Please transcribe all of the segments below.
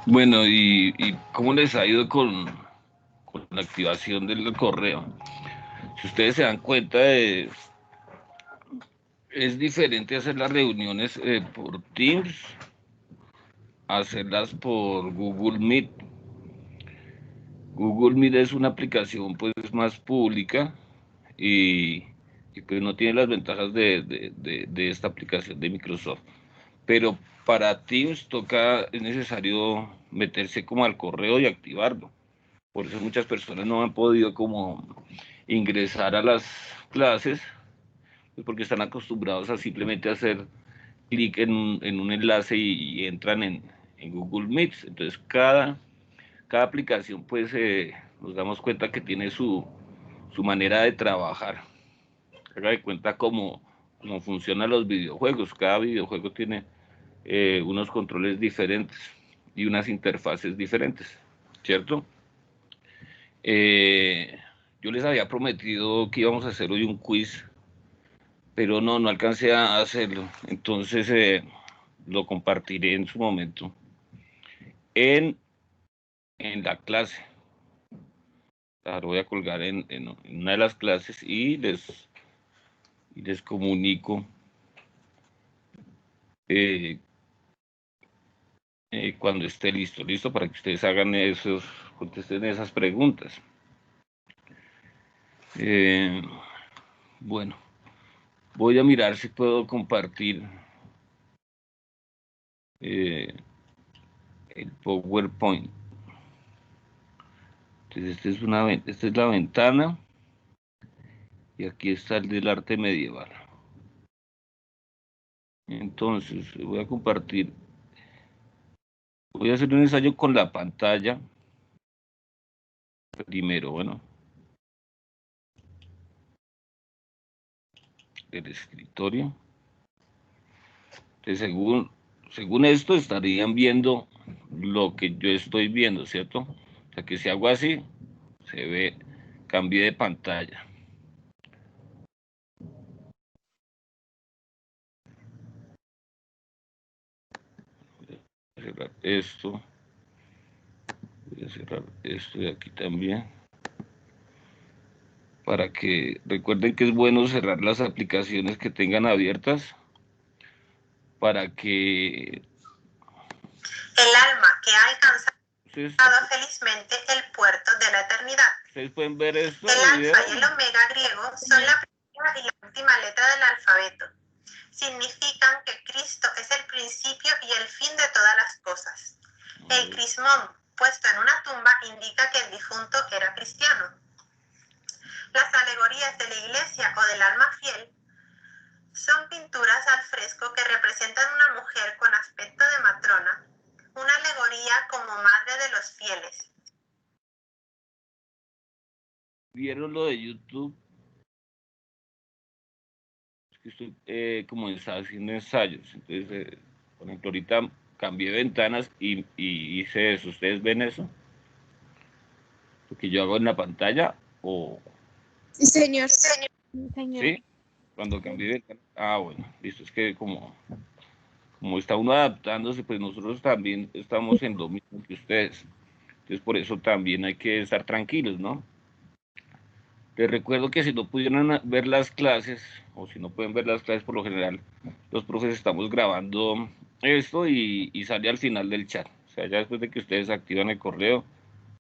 Bueno, ¿y cómo les ha ido con la activación del correo? Si ustedes se dan cuenta, es diferente hacer las reuniones por Teams, hacerlas por Google Meet. Google Meet es una aplicación pues más pública y, y pues no tiene las ventajas de esta aplicación de Microsoft. Pero para Teams es necesario meterse como al correo y activarlo. Por eso muchas personas no han podido como ingresar a las clases, pues porque están acostumbrados a simplemente hacer clic en un enlace y entran en Google Meet. Entonces cada aplicación pues nos damos cuenta que tiene su manera de trabajar. Haga de cuenta cómo funcionan los videojuegos. Cada videojuego tiene unos controles diferentes y unas interfaces diferentes, ¿cierto? Eh, yo les había prometido que íbamos a hacer hoy un quiz, pero no alcancé a hacerlo. Entonces lo compartiré en su momento en, en la clase. Lo voy a colgar en una de las clases y les comunico eh, cuando esté listo para que ustedes contesten esas preguntas. Eh, bueno, voy a mirar si puedo compartir eh, el PowerPoint. Entonces, esta es la ventana y aquí está el del arte medieval. Entonces, voy a compartir, voy a hacer un ensayo con la pantalla primero, bueno, del escritorio. Entonces, según esto, estarían viendo lo que yo estoy viendo, ¿cierto? O sea, que si hago así, se ve, cambié de pantalla. Voy a cerrar esto, voy a cerrar esto de aquí también, para que recuerden que es bueno cerrar las aplicaciones que tengan abiertas para que el alma que ha alcanzado felizmente el puerto de la eternidad. Ustedes pueden ver esto. El alfa y el omega griego son la primera y la última letra del alfabeto. Significan que Cristo es el principio y el fin de todas las cosas. El crismón puesto en una tumba indica que el difunto era cristiano. Las alegorías de la iglesia o del alma fiel son pinturas al fresco que representan una mujer con aspecto de matrona, una alegoría como madre de los fieles. ¿Vieron lo de YouTube? Es que estoy como haciendo ensayos. Entonces, por ejemplo, ahorita cambié ventanas y hice eso. ¿Ustedes ven eso? Lo que yo hago en la pantalla o... Sí, señor. ¿Sí? Cuando cambié ventana. Ah, bueno, listo. Es que como está uno adaptándose, pues nosotros también estamos en lo mismo que ustedes. Entonces, por eso también hay que estar tranquilos, ¿no? Les recuerdo que si no pudieran ver las clases, o si no pueden ver las clases por lo general, los profes estamos grabando esto y sale al final del chat. O sea, ya después de que ustedes activan el correo,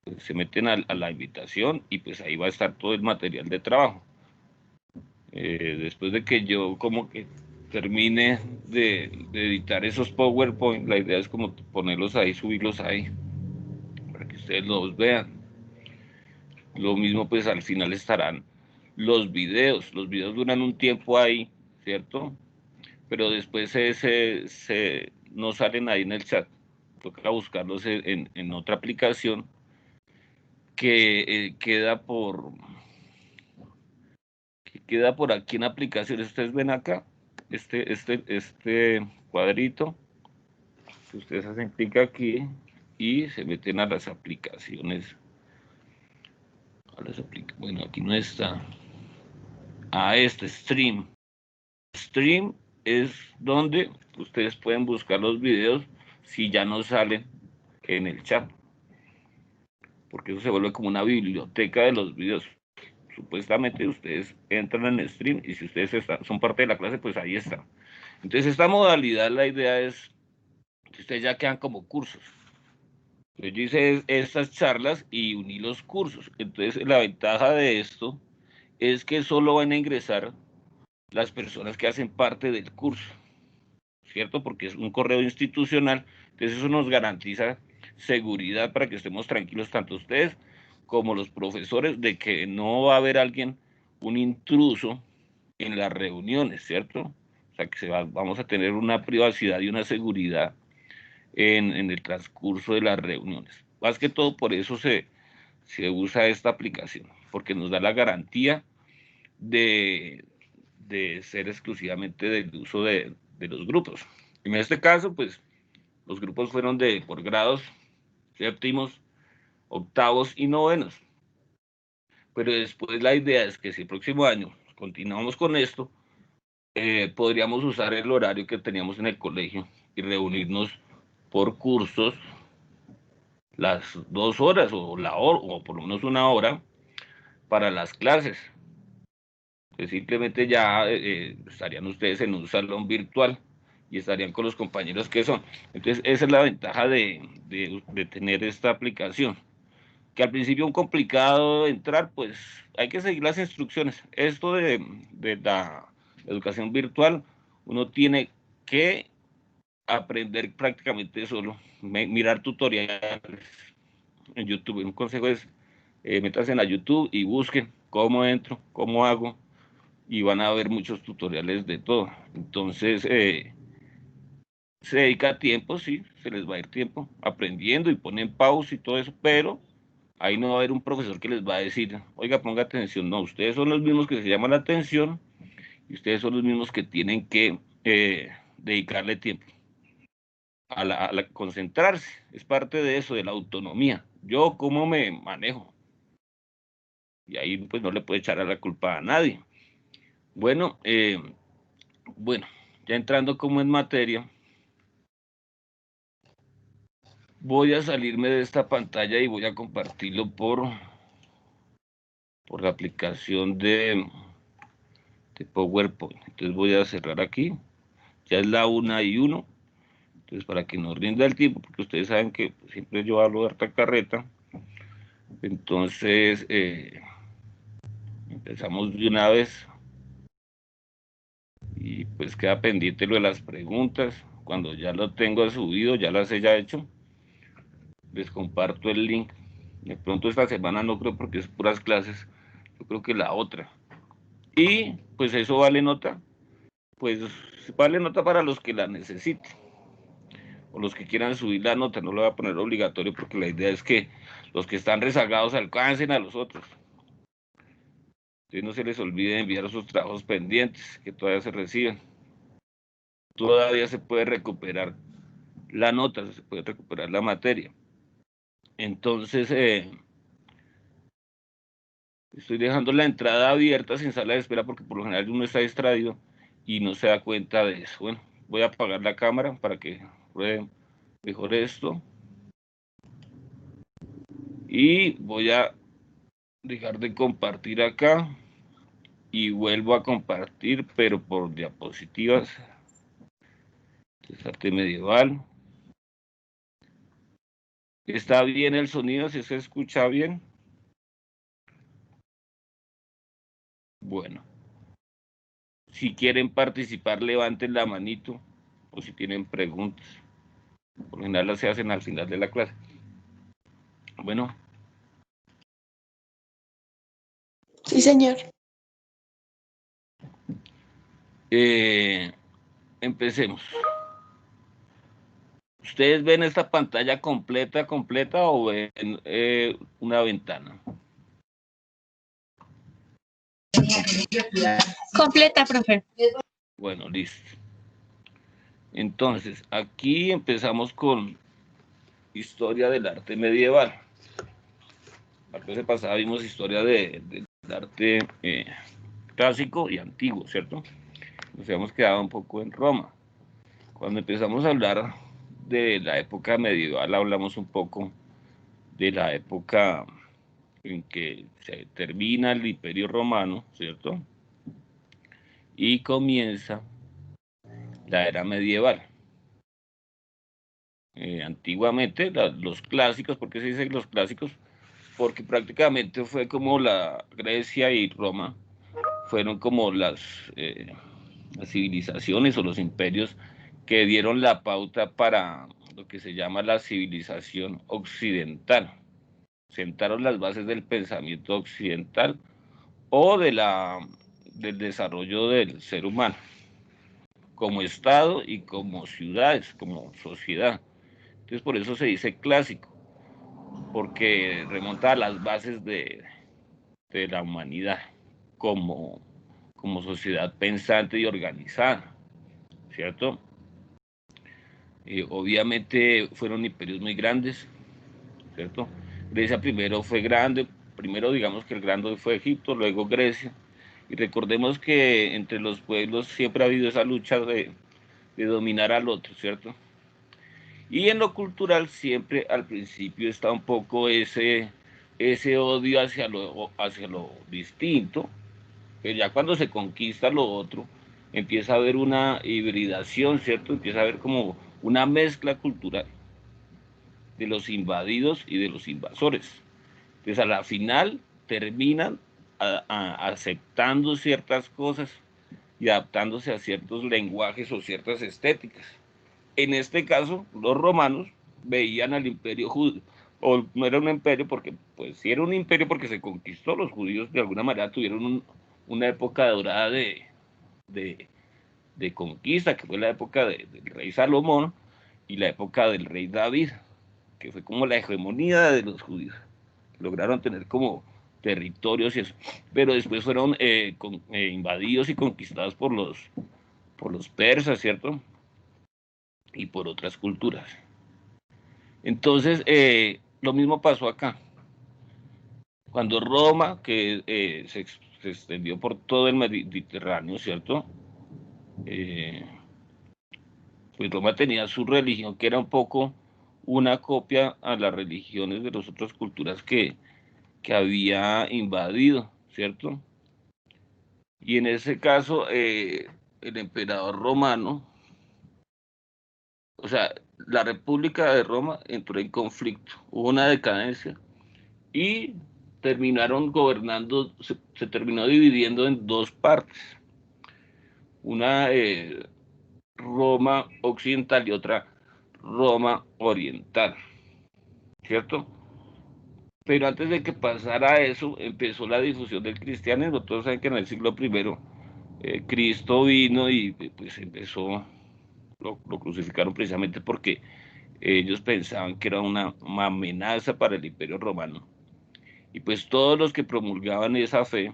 pues, se meten a la invitación y pues ahí va a estar todo el material de trabajo. Después de que yo como que termine de editar esos PowerPoint, la idea es como ponerlos ahí, subirlos ahí, para que ustedes los vean. Lo mismo pues al final estarán los videos duran un tiempo ahí, ¿cierto? Pero después no salen ahí en el chat, toca buscarlos en otra aplicación que queda por aquí en aplicaciones. Ustedes ven acá, este cuadrito, ustedes hacen clic aquí y se meten a las aplicaciones. Bueno, aquí no está. Este stream. Stream es donde ustedes pueden buscar los videos si ya no salen en el chat, porque eso se vuelve como una biblioteca de los videos. Supuestamente ustedes entran en el stream y si ustedes son parte de la clase, pues ahí está. Entonces esta modalidad, la idea es que ustedes ya quedan como cursos. Yo hice estas charlas y uní los cursos. Entonces la ventaja de esto es que solo van a ingresar las personas que hacen parte del curso, ¿cierto? Porque es un correo institucional, entonces eso nos garantiza seguridad para que estemos tranquilos tanto ustedes como los profesores de que no va a haber alguien, un intruso en las reuniones, ¿cierto? O sea, que vamos a tener una privacidad y una seguridad en el transcurso de las reuniones. Más que todo por eso se usa esta aplicación, porque nos da la garantía de ser exclusivamente del uso de los grupos. En este caso, pues, los grupos fueron por grados, séptimos, octavos y novenos. Pero después la idea es que si el próximo año continuamos con esto, podríamos usar el horario que teníamos en el colegio y reunirnos por cursos las 2 horas o la hora, o por lo menos 1 hora para las clases. Que simplemente ya estarían ustedes en un salón virtual y estarían con los compañeros que son. Entonces, esa es la ventaja de tener esta aplicación. Que al principio es complicado entrar, pues hay que seguir las instrucciones. Esto de la educación virtual, uno tiene que aprender prácticamente solo, mirar tutoriales en YouTube. Un consejo es, métanse en la YouTube y busquen cómo entro, cómo hago, y van a ver muchos tutoriales de todo. Entonces, se dedica tiempo, sí, se les va a ir tiempo aprendiendo y ponen pausa y todo eso, pero ahí no va a haber un profesor que les va a decir, oiga, ponga atención. No, ustedes son los mismos que se llaman la atención y ustedes son los mismos que tienen que dedicarle tiempo a la concentrarse. Es parte de eso, de la autonomía. Yo cómo me manejo. Y ahí pues no le puede echar a la culpa a nadie. Bueno, bueno, ya entrando como en materia, voy a salirme de esta pantalla y voy a compartirlo por la aplicación de PowerPoint. Entonces voy a cerrar aquí. Ya es la 1:01. Entonces para que nos rinda el tiempo, porque ustedes saben que siempre yo hablo de harta carreta. Entonces empezamos de una vez. Y pues queda pendiente lo de las preguntas. Cuando ya lo tengo subido, ya las he ya hecho, les comparto el link. De pronto esta semana no creo porque es puras clases. Yo creo que la otra. Y pues eso vale nota. Pues vale nota para los que la necesiten. O los que quieran subir la nota. No lo voy a poner obligatorio porque la idea es que los que están rezagados alcancen a los otros. Entonces no se les olvide enviar sus trabajos pendientes que todavía se reciben. Todavía se puede recuperar la nota, se puede recuperar la materia. Entonces, estoy dejando la entrada abierta sin sala de espera porque por lo general uno está distraído y no se da cuenta de eso. Bueno, voy a apagar la cámara para que prueben mejor esto. Y voy a dejar de compartir acá y vuelvo a compartir, pero por diapositivas. Arte medieval. ¿Está bien el sonido? ¿Si se escucha bien? Bueno. Si quieren participar, levanten la manito o si tienen preguntas. Por lo general las se hacen al final de la clase. Bueno. Sí, señor. Empecemos. ¿Ustedes ven esta pantalla completa o ven una ventana? Completa, profe. Bueno, listo. Entonces, aquí empezamos con historia del arte medieval. La clase pasada vimos historia del arte clásico y antiguo, ¿cierto? Nos habíamos quedado un poco en Roma. Cuando empezamos a hablar de la época medieval, hablamos un poco de la época en que se termina el Imperio Romano, ¿cierto? Y comienza la era medieval. Antiguamente, los clásicos, ¿por qué se dice los clásicos? Porque prácticamente fue como la Grecia y Roma, fueron como las civilizaciones o los imperios que dieron la pauta para lo que se llama la civilización occidental. Sentaron las bases del pensamiento occidental o del desarrollo del ser humano como Estado y como ciudades, como sociedad. Entonces por eso se dice clásico, porque remonta a las bases de la humanidad como, como sociedad pensante y organizada, ¿cierto? Obviamente fueron imperios muy grandes, ¿cierto? Grecia primero fue grande, primero digamos que el grande fue Egipto, luego Grecia, y recordemos que entre los pueblos siempre ha habido esa lucha de dominar al otro, ¿cierto? Y en lo cultural siempre al principio está un poco ese odio hacia lo distinto, pero ya cuando se conquista lo otro, empieza a haber una hibridación, ¿cierto? Empieza a haber como una mezcla cultural de los invadidos y de los invasores. Entonces a la final terminan aceptando ciertas cosas y adaptándose a ciertos lenguajes o ciertas estéticas. En este caso, los romanos veían al imperio judío, o no era un imperio porque, pues sí era un imperio porque se conquistó, los judíos de alguna manera tuvieron una época dorada de, de conquista, que fue la época del rey Salomón y la época del rey David, que fue como la hegemonía de los judíos. Lograron tener como territorios y eso, pero después fueron invadidos y conquistados por los persas, ¿cierto? Y por otras culturas. Entonces, lo mismo pasó acá. Cuando Roma, que se extendió por todo el Mediterráneo, ¿cierto? Pues Roma tenía su religión, que era un poco una copia a las religiones de las otras culturas que había invadido, ¿cierto? Y en ese caso, el emperador romano, o sea, la República de Roma entró en conflicto, hubo una decadencia y terminaron gobernando, se terminó dividiendo en dos partes, una Roma occidental y otra Roma oriental, ¿cierto? Pero antes de que pasara eso, empezó la difusión del cristianismo. Todos saben que en el siglo I Cristo vino y pues empezó, lo crucificaron precisamente porque ellos pensaban que era una amenaza para el imperio romano. Y pues todos los que promulgaban esa fe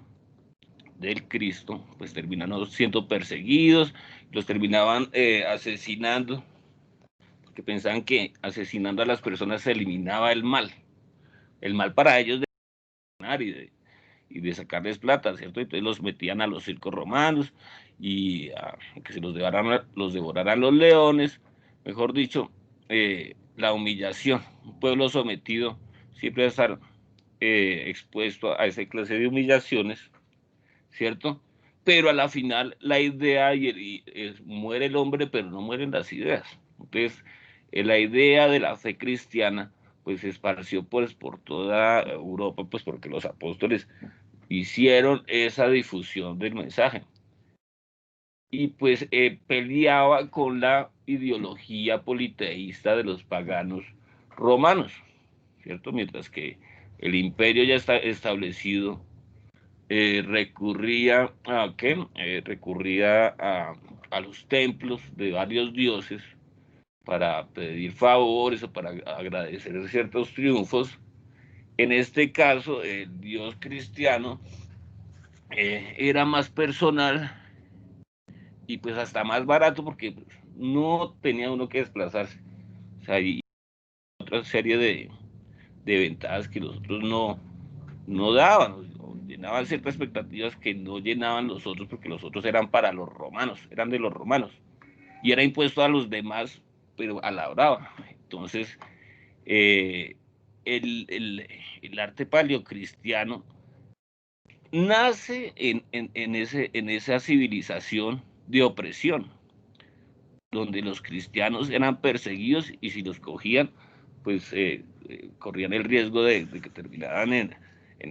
del Cristo, pues terminaron siendo perseguidos, los terminaban asesinando, porque pensaban que asesinando a las personas se eliminaba el mal para ellos de ganar y de sacarles plata, ¿cierto? Entonces los metían a los circos romanos y que se los devoraran los leones, mejor dicho, la humillación, un pueblo sometido siempre va a estar expuesto a esa clase de humillaciones, ¿cierto? Pero a la final la idea muere el hombre, pero no mueren las ideas. Entonces, la idea de la fe cristiana pues se esparció pues por toda Europa, pues porque los apóstoles hicieron esa difusión del mensaje. Y pues peleaba con la ideología politeísta de los paganos romanos, ¿cierto? Mientras que el imperio ya está establecido, recurría a ¿qué? Recurría a los templos de varios dioses para pedir favores o para agradecer ciertos triunfos. En este caso, el dios cristiano era más personal y pues hasta más barato porque pues, no tenía uno que desplazarse. O sea, y otra serie de ventajas que los otros no daban, o llenaban ciertas expectativas que no llenaban los otros porque los otros eran para los romanos, eran de los romanos y era impuesto a los demás pero a la brava. Entonces, el arte paleocristiano nace en esa civilización de opresión, donde los cristianos eran perseguidos y si los cogían, pues corrían el riesgo de que terminaran en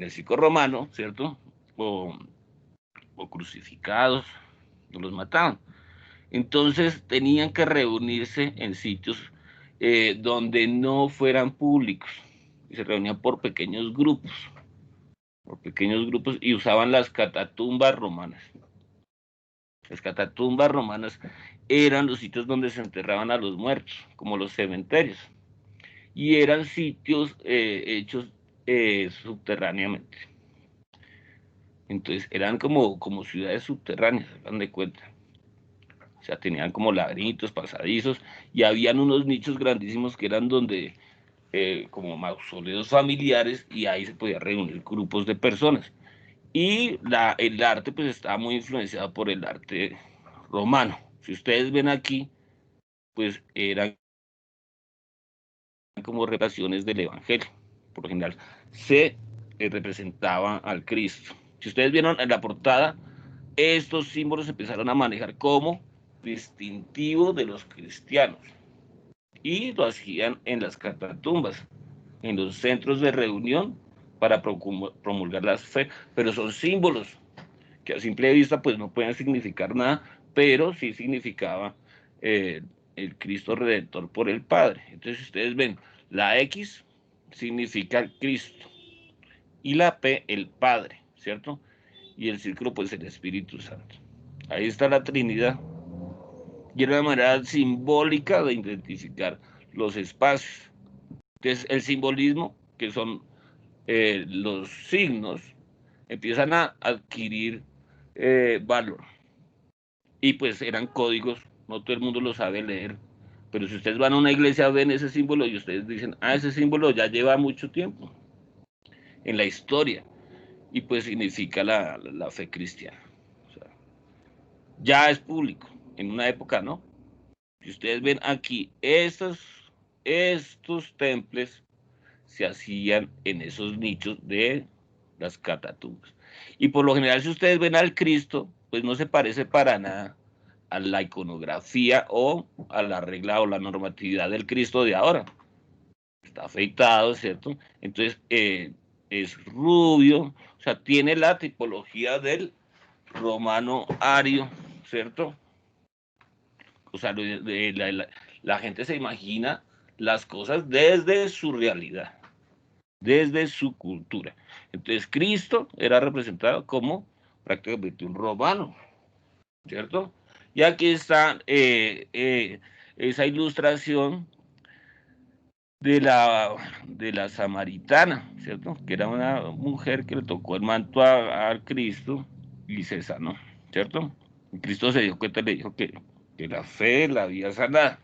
el circo romano, ¿cierto? O crucificados, o los mataban. Entonces tenían que reunirse en sitios donde no fueran públicos, y se reunían por pequeños grupos y usaban las catatumbas romanas. Las catatumbas romanas eran los sitios donde se enterraban a los muertos, como los cementerios, y eran sitios hechos subterráneamente. Entonces eran como ciudades subterráneas, dan de cuenta. O sea, tenían como laberintos, pasadizos, y habían unos nichos grandísimos que eran donde, como mausoleos familiares, y ahí se podían reunir grupos de personas. Y el arte pues estaba muy influenciado por el arte romano. Si ustedes ven aquí, pues eran como representaciones del Evangelio. Por lo general se representaba al Cristo. Si ustedes vieron en la portada, estos símbolos se empezaron a manejar como distintivo de los cristianos y lo hacían en las catatumbas, en los centros de reunión para promulgar la fe, pero son símbolos que a simple vista pues no pueden significar nada, pero sí significaba el Cristo Redentor por el Padre. Entonces ustedes ven, la X significa Cristo y la P el Padre, ¿cierto? Y el círculo pues el Espíritu Santo. Ahí está la Trinidad. Y era una manera simbólica de identificar los espacios. Entonces el simbolismo, que son los signos, empiezan a adquirir valor. Y pues eran códigos, no todo el mundo lo sabe leer, pero si ustedes van a una iglesia ven ese símbolo y ustedes dicen, ese símbolo ya lleva mucho tiempo en la historia y pues significa la fe cristiana. O sea, ya es público, en una época no. Si ustedes ven aquí, estos templos se hacían en esos nichos de las catatumbas. Y por lo general, si ustedes ven al Cristo, pues no se parece para nada a la iconografía o a la regla o la normatividad del Cristo de ahora. Está afeitado, ¿cierto? Entonces, es rubio, o sea, tiene la tipología del romano ario, ¿cierto? O sea, la gente se imagina las cosas desde su realidad, desde su cultura. Entonces, Cristo era representado como prácticamente un romano, ¿cierto? Y aquí está esa ilustración de la samaritana, ¿cierto? Que era una mujer que le tocó el manto a Cristo y se sanó, ¿cierto? Y Cristo se dio cuenta y le dijo que la fe la había sanado.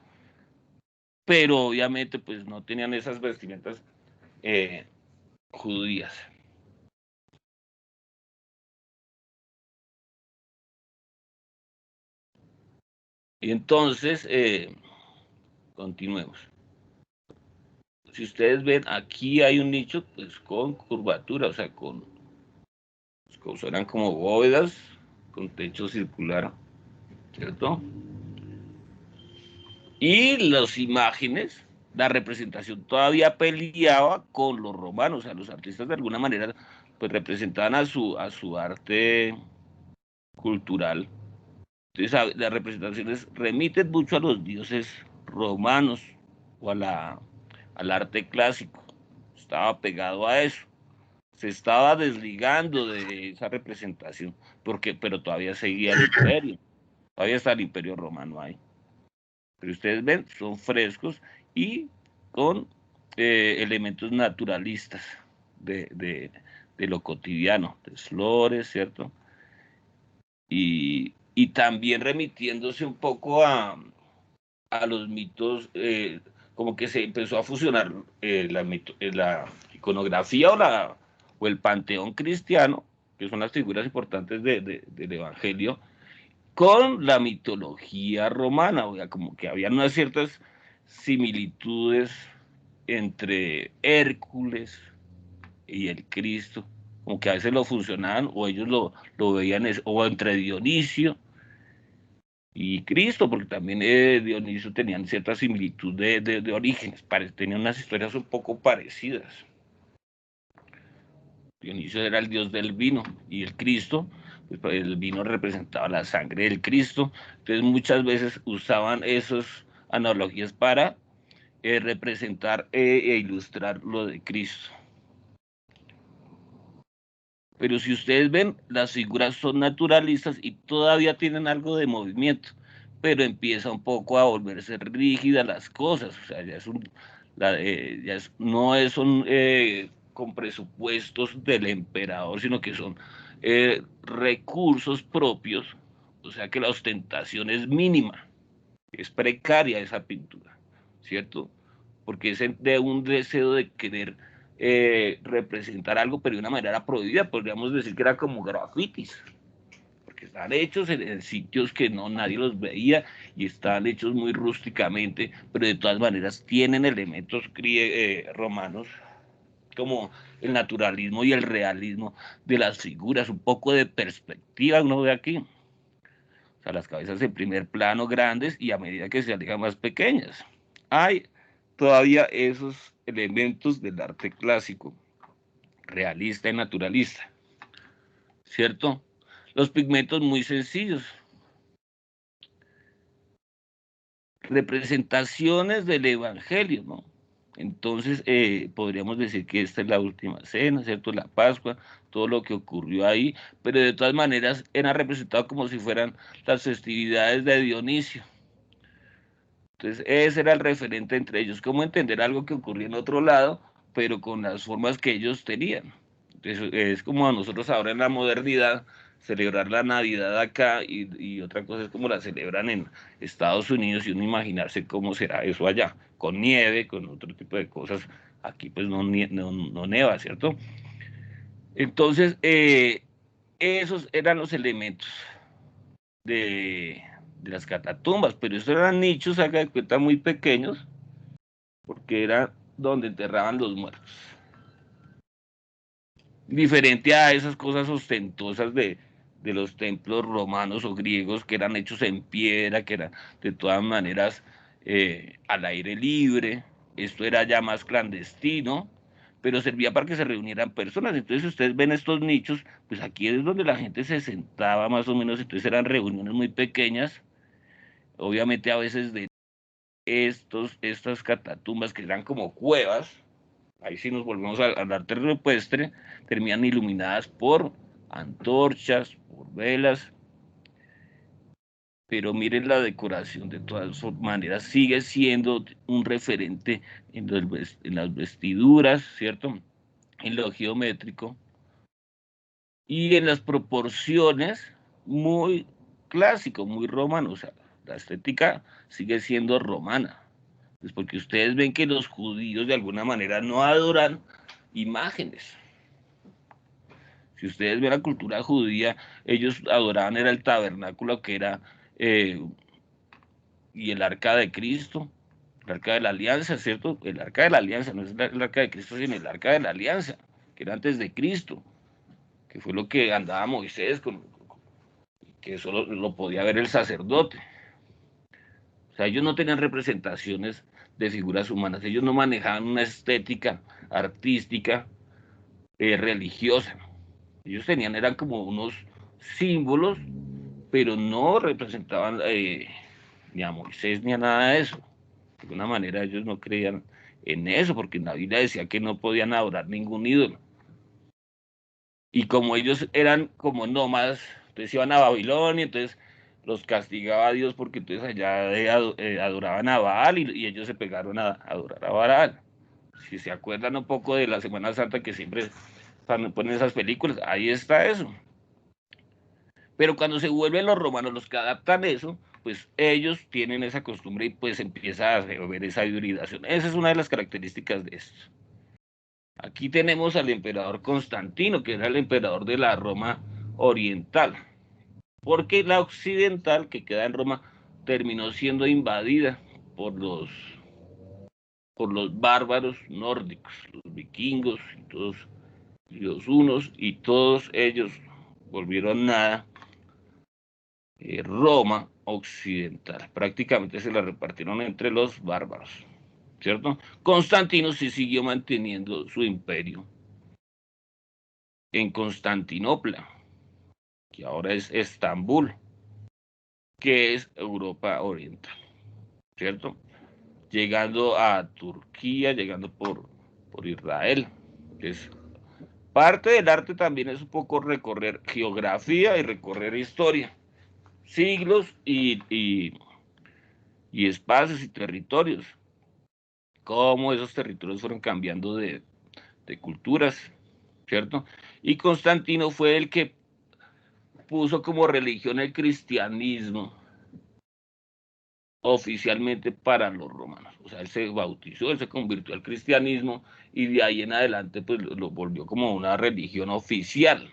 Pero obviamente pues no tenían esas vestimentas judías. Y entonces, continuemos. Si ustedes ven, aquí hay un nicho pues con curvatura, o sea, eran como bóvedas con techo circular, ¿cierto? Y las imágenes, la representación todavía peleaba con los romanos, o sea, los artistas de alguna manera pues representaban a su arte cultural. Entonces las representaciones remiten mucho a los dioses romanos o al arte clásico. Estaba pegado a eso. Se estaba desligando de esa representación, pero todavía seguía el imperio. Todavía está el imperio romano ahí. Pero ustedes ven, son frescos y con elementos naturalistas de lo cotidiano, de flores, ¿cierto? Y también remitiéndose un poco a los mitos, como que se empezó a fusionar la iconografía o el panteón cristiano, que son las figuras importantes del Evangelio, con la mitología romana, o sea, como que habían unas ciertas similitudes entre Hércules y el Cristo, como que a veces lo funcionaban o ellos lo veían, o entre Dionisio y Cristo, porque también Dionisio tenían cierta similitud de orígenes, tenían unas historias un poco parecidas. Dionisio era el dios del vino y el Cristo, pues el vino representaba la sangre del Cristo, entonces muchas veces usaban esas analogías para representar e ilustrar lo de Cristo. Pero si ustedes ven, las figuras son naturalistas y todavía tienen algo de movimiento, pero empieza un poco a volverse rígida las cosas, o sea, ya es no son con presupuestos del emperador, sino que son recursos propios, o sea que la ostentación es mínima, es precaria esa pintura, ¿cierto? Porque es de un deseo de querer representar algo, pero de una manera prohibida, podríamos decir que era como grafitis, porque están hechos en sitios que nadie los veía y están hechos muy rústicamente, pero de todas maneras tienen elementos romanos, como el naturalismo y el realismo de las figuras, un poco de perspectiva uno ve aquí. O sea, las cabezas en primer plano grandes y a medida que se alejan más pequeñas. Hay todavía esos elementos del arte clásico, realista y naturalista, ¿cierto? Los pigmentos muy sencillos. Representaciones del Evangelio, ¿no? Entonces, podríamos decir que esta es la última cena, ¿cierto? La Pascua, todo lo que ocurrió ahí, pero de todas maneras era representado como si fueran las festividades de Dionisio. Entonces, ese era el referente entre ellos, cómo entender algo que ocurría en otro lado, pero con las formas que ellos tenían. Entonces, es como a nosotros ahora en la modernidad, celebrar la Navidad acá y otra cosa es como la celebran en Estados Unidos y uno imaginarse cómo será eso allá, con nieve, con otro tipo de cosas. Aquí pues no neva, ¿cierto? Entonces, esos eran los elementos de las catatumbas, pero esos eran nichos, haga de cuenta, muy pequeños, porque era donde enterraban los muertos. Diferente a esas cosas ostentosas de los templos romanos o griegos que eran hechos en piedra, que eran de todas maneras al aire libre. Esto era ya más clandestino, pero servía para que se reunieran personas. Entonces, si ustedes ven estos nichos, pues aquí es donde la gente se sentaba más o menos, entonces eran reuniones muy pequeñas, obviamente a veces de estas catatumbas que eran como cuevas, ahí sí nos volvemos al arte rupestre, terminan iluminadas por antorchas, por velas, pero miren la decoración, de todas maneras sigue siendo un referente en las vestiduras, ¿cierto? En lo geométrico y en las proporciones, muy clásico, muy romano, o sea, la estética sigue siendo romana. Pues porque ustedes ven que los judíos de alguna manera no adoran imágenes. Si ustedes ven la cultura judía, ellos adoraban era el tabernáculo que era y el arca de Cristo, el arca de la alianza, ¿cierto? El arca de la alianza, no es el arca de Cristo, sino el arca de la alianza, que era antes de Cristo, que fue lo que andaba Moisés, que eso lo podía ver el sacerdote. O sea, ellos no tenían representaciones de figuras humanas, ellos no manejaban una estética artística religiosa. Ellos eran como unos símbolos, pero no representaban ni a Moisés ni a nada de eso. De alguna manera ellos no creían en eso, porque en la Biblia decía que no podían adorar ningún ídolo. Y como ellos eran como nómadas, entonces iban a Babilonia, entonces los castigaba a Dios porque entonces allá adoraban a Baal y ellos se pegaron a adorar a Baal. Si se acuerdan un poco de la Semana Santa que siempre ponen esas películas, ahí está eso. Pero cuando se vuelven los romanos los que adaptan eso, pues ellos tienen esa costumbre y pues empieza a ver esa hibridación. Esa es una de las características de esto. Aquí tenemos al emperador Constantino, que era el emperador de la Roma oriental, porque la occidental, que queda en Roma, terminó siendo invadida por los por los bárbaros nórdicos, los vikingos y todos, y los hunos, y todos ellos volvieron nada Roma occidental. Prácticamente se la repartieron entre los bárbaros, ¿cierto? Constantino sí siguió manteniendo su imperio en Constantinopla, que ahora es Estambul, que es Europa Oriental, ¿cierto? Llegando a Turquía, llegando por Israel. Es parte del arte también es un poco recorrer geografía y recorrer historia, siglos y espacios y territorios, cómo esos territorios fueron cambiando de culturas, ¿cierto? Y Constantino fue el que puso como religión el cristianismo oficialmente para los romanos. O sea, él se bautizó, él se convirtió al cristianismo y de ahí en adelante pues lo volvió como una religión oficial.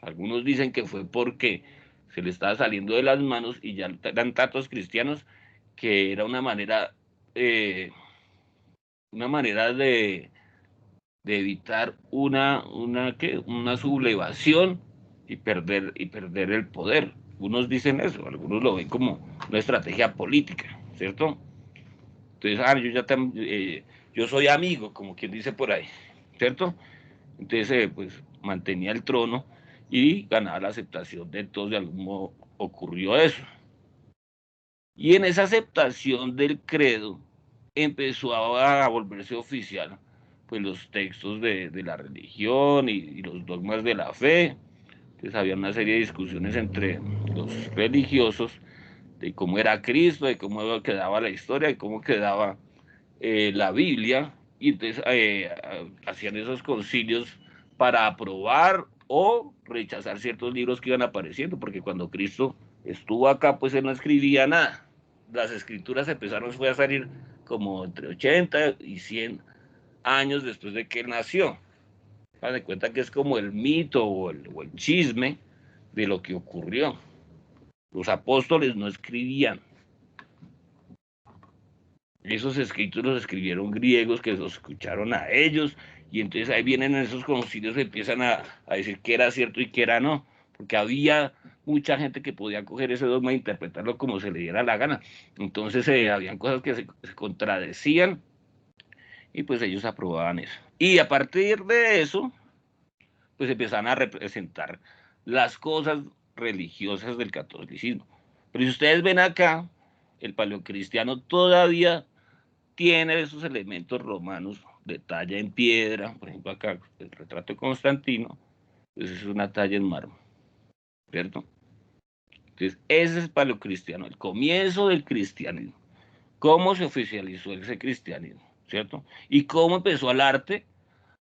Algunos dicen que fue porque se le estaba saliendo de las manos y ya eran tantos cristianos que era eh, una manera de evitar una sublevación y perder el poder. Algunos dicen eso, algunos lo ven como una estrategia política, ¿cierto? Entonces, yo soy amigo, como quien dice por ahí, ¿cierto? Entonces, pues mantenía el trono y ganaba la aceptación de todos, de algún modo ocurrió eso. Y en esa aceptación del credo empezó a volverse oficial pues los textos de la religión y los dogmas de la fe. Entonces había una serie de discusiones entre los religiosos de cómo era Cristo, de cómo quedaba la historia, de cómo quedaba la Biblia, y entonces hacían esos concilios para aprobar o rechazar ciertos libros que iban apareciendo, porque cuando Cristo estuvo acá, pues él no escribía nada. Las escrituras empezaron fue a salir como entre 80 y 100 años después de que él nació. Haz de cuenta que es como el mito o el chisme de lo que ocurrió. Los apóstoles no escribían, esos escritos los escribieron griegos que los escucharon a ellos y entonces ahí vienen esos concilios y empiezan a decir que era cierto y que era no, porque había mucha gente que podía coger ese dogma e interpretarlo como se le diera la gana. Entonces habían cosas que se contradecían y pues ellos aprobaban eso. Y a partir de eso, pues empezaban a representar las cosas religiosas del catolicismo. Pero si ustedes ven acá, el paleocristiano todavía tiene esos elementos romanos de talla en piedra, por ejemplo acá el retrato de Constantino, pues es una talla en mármol, ¿cierto? Entonces ese es paleocristiano, el comienzo del cristianismo, cómo se oficializó ese cristianismo, ¿cierto? Y cómo empezó el arte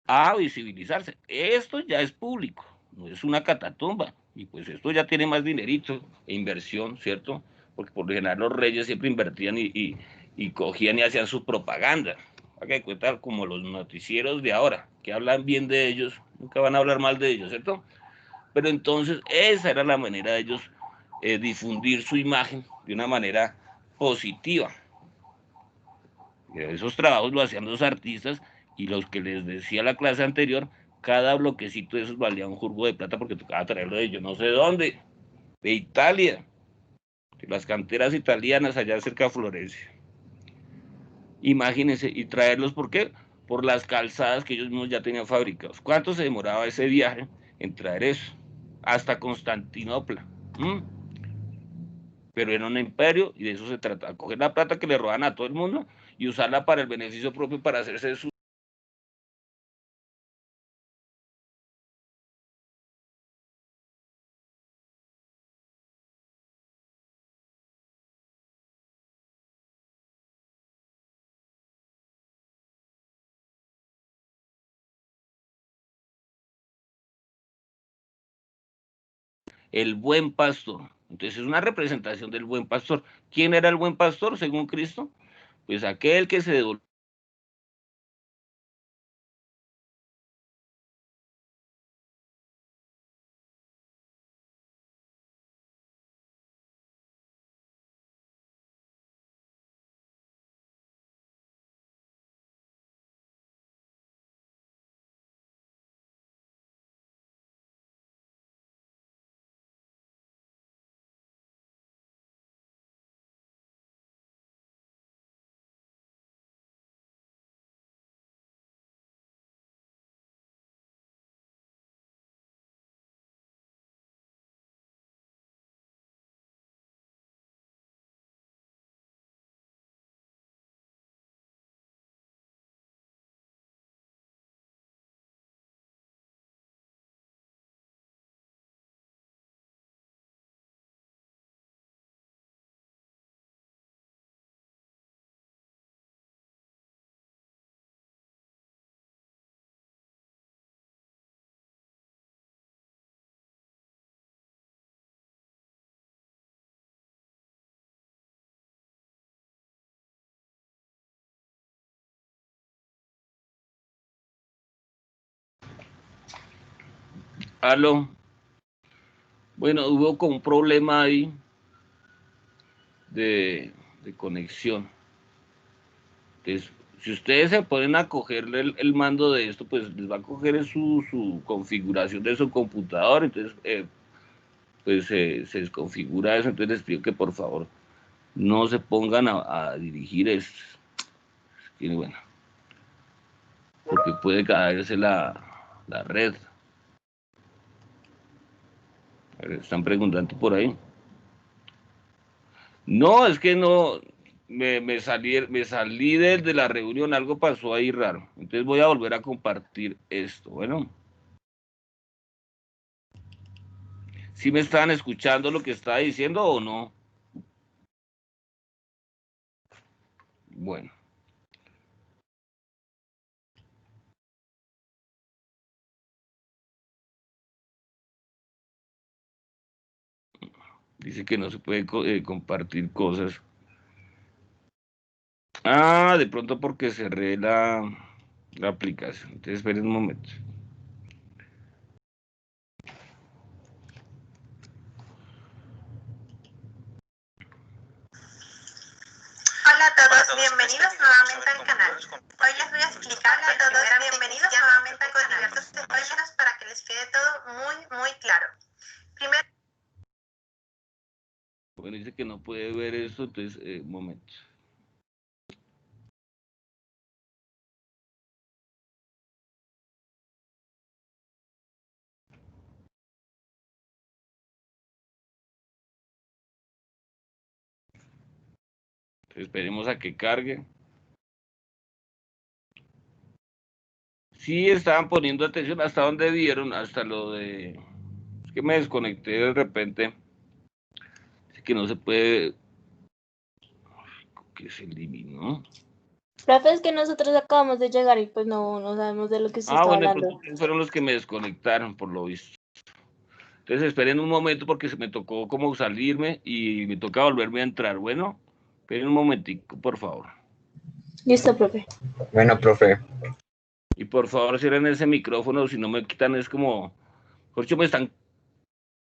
a visibilizarse. Esto ya es público, no es una catatumba, y pues esto ya tiene más dinerito e inversión, ¿cierto? Porque por lo general los reyes siempre invertían y cogían y hacían su propaganda. Haga de cuenta como los noticieros de ahora, que hablan bien de ellos, nunca van a hablar mal de ellos, ¿cierto? Pero entonces esa era la manera de ellos difundir su imagen de una manera positiva. Esos trabajos lo hacían los artistas y los que les decía la clase anterior, cada bloquecito de esos valía un jurgo de plata porque tocaba traerlo de yo no sé dónde, de Italia, de las canteras italianas allá cerca de Florencia. Imagínense, y traerlos, ¿por qué? Por las calzadas que ellos mismos ya tenían fabricados. ¿Cuánto se demoraba ese viaje en traer eso? Hasta Constantinopla. ¿Mm? Pero era un imperio y de eso se trataba, coger la plata que le roban a todo el mundo y usarla para el beneficio propio, para hacerse su el buen pastor. Entonces es una representación del buen pastor. ¿Quién era el buen pastor según Cristo? Pues aquel que se devolvió Aló. Bueno, hubo como un problema ahí de conexión. Entonces, si ustedes se ponen a cogerle el mando de esto, pues les va a coger su configuración de su computador, entonces pues se desconfigura eso, entonces les pido que por favor no se pongan a dirigir esto. Y bueno, porque puede caerse la red. A ver, están preguntando por ahí. No, es que no, me salí de la reunión, algo pasó ahí raro. Entonces voy a volver a compartir esto. Bueno, ¿sí me estaban escuchando lo que estaba diciendo o no? Bueno. Dice que no se puede compartir cosas. Ah, de pronto porque cerré la aplicación. Entonces esperen un momento. Hola a todos, bienvenidos nuevamente al canal. Hoy les voy a explicar a todos, bienvenidos nuevamente al canal. Diversos spoilers para que les quede todo muy claro. Primero, Bueno, dice que no puede ver esto, entonces, un momento. Entonces, esperemos a que cargue. Sí estaban poniendo atención, ¿hasta dónde vieron? Hasta lo de... Es que me desconecté de repente. Dice que no se puede... Que se eliminó. Profe, es que nosotros acabamos de llegar y pues no sabemos de lo que usted está Bueno, hablando. fueron los que me desconectaron, por lo visto. Entonces esperen un momento porque se me tocó como salirme y me toca volverme a entrar. Bueno, esperen un momentico, por favor. Listo, profe. Bueno, profe. Y por favor cierren ese micrófono, si no me quitan es como... Jorge,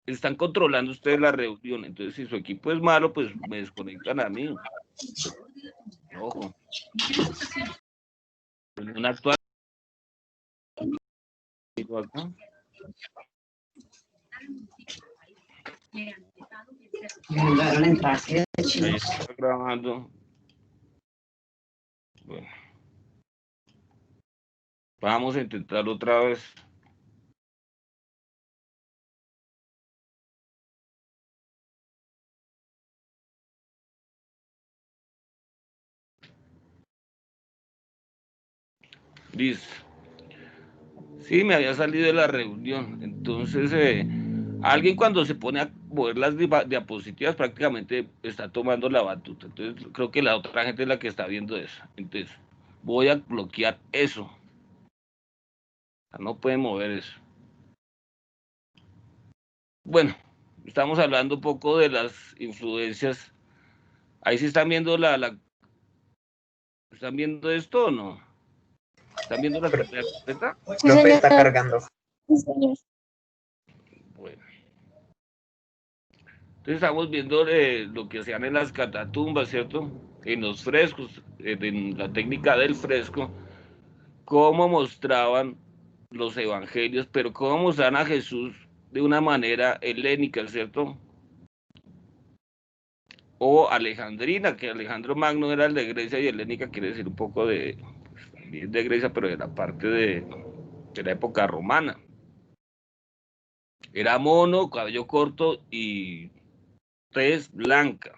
están controlando ustedes la reunión, entonces si su equipo es malo, pues me desconectan a mí. Ojo. Una actual... acá. Ahí está grabando. Bueno. Vamos a intentarlo otra vez. Listo. Sí, me había salido de la reunión. Entonces, alguien cuando se pone a mover las diapositivas prácticamente está tomando la batuta. Entonces, creo que la otra gente es la que está viendo eso. Entonces, voy a bloquear eso. No puede mover eso. Bueno, estamos hablando un poco de las influencias. Ahí sí están viendo ¿Están viendo esto o no? ¿Están viendo la pantalla completa? Profe, está cargando. Sí, señor. Bueno. Entonces estamos viendo lo que hacían en las catatumbas, ¿cierto? En los frescos, en la técnica del fresco, cómo mostraban los evangelios, pero cómo mostraban a Jesús de una manera helénica, ¿cierto? O alejandrina, que Alejandro Magno era el de Grecia y helénica quiere decir un poco de, pues, también de Grecia, pero de la parte de la época romana. Era mono, cabello corto y tez blanca.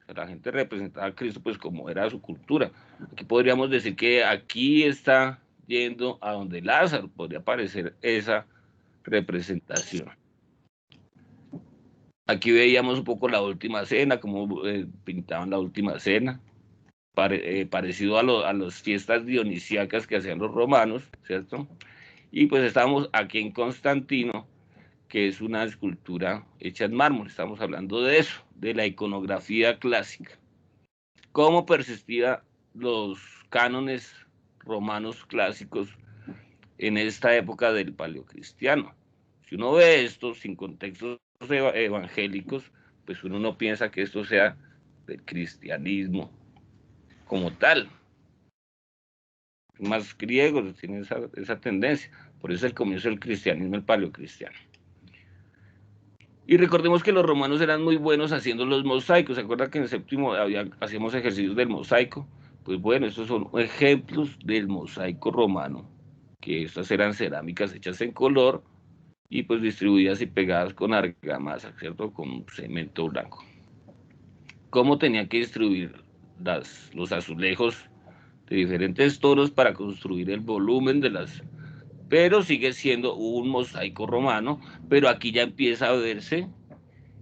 La gente representaba a Cristo pues como era su cultura. Aquí podríamos decir que aquí está yendo a donde Lázaro, podría aparecer esa representación. Aquí veíamos un poco la última cena, como pintaban la última cena, parecido a las fiestas dionisíacas que hacían los romanos, ¿cierto? Y pues estamos aquí en Constantino, que es una escultura hecha en mármol, estamos hablando de eso, de la iconografía clásica. Cómo persistían los cánones romanos clásicos en esta época del paleocristiano. Si uno ve esto sin contextos evangélicos, pues uno no piensa que esto sea del cristianismo como tal. Más griegos tienen esa tendencia. Por eso el comienzo del cristianismo, el paleocristiano. Y recordemos que los romanos eran muy buenos haciendo los mosaicos. ¿Se acuerdan que en el séptimo hacíamos ejercicios del mosaico? Pues bueno, estos son ejemplos del mosaico romano, que estas eran cerámicas hechas en color y pues distribuidas y pegadas con argamasa, ¿cierto? Con cemento blanco. ¿Cómo tenían que distribuir los azulejos de diferentes tonos para construir el volumen de las... Pero sigue siendo un mosaico romano, pero aquí ya empieza a verse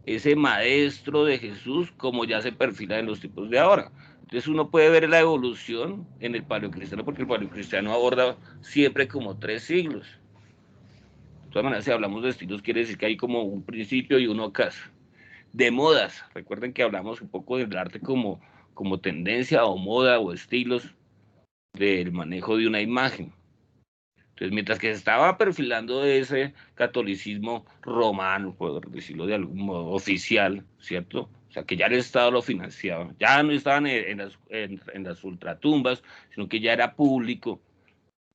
ese maestro de Jesús como ya se perfila en los tipos de ahora. Entonces uno puede ver la evolución en el paleocristiano, porque el paleocristiano aborda siempre como 3 siglos. De todas maneras, si hablamos de estilos, quiere decir que hay como un principio y un ocaso. De modas, recuerden que hablamos un poco del arte como tendencia o moda o estilos del manejo de una imagen. Entonces, mientras que se estaba perfilando ese catolicismo romano, por decirlo de algún modo, oficial, ¿cierto? O sea, que ya el Estado lo financiaba. Ya no estaban en las ultratumbas, sino que ya era público.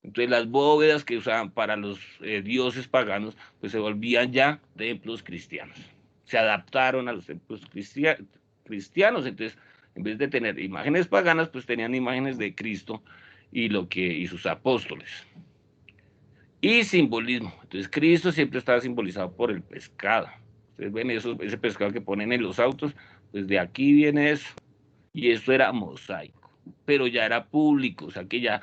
Entonces, las bóvedas que usaban para los dioses paganos, pues se volvían ya templos cristianos. Se adaptaron a los templos cristianos. Entonces, en vez de tener imágenes paganas, pues tenían imágenes de Cristo y sus apóstoles. Y simbolismo. Entonces Cristo siempre estaba simbolizado por el pescado. Ustedes ven ese pescado que ponen en los autos, pues de aquí viene eso. Y eso era mosaico, pero ya era público, o sea que ya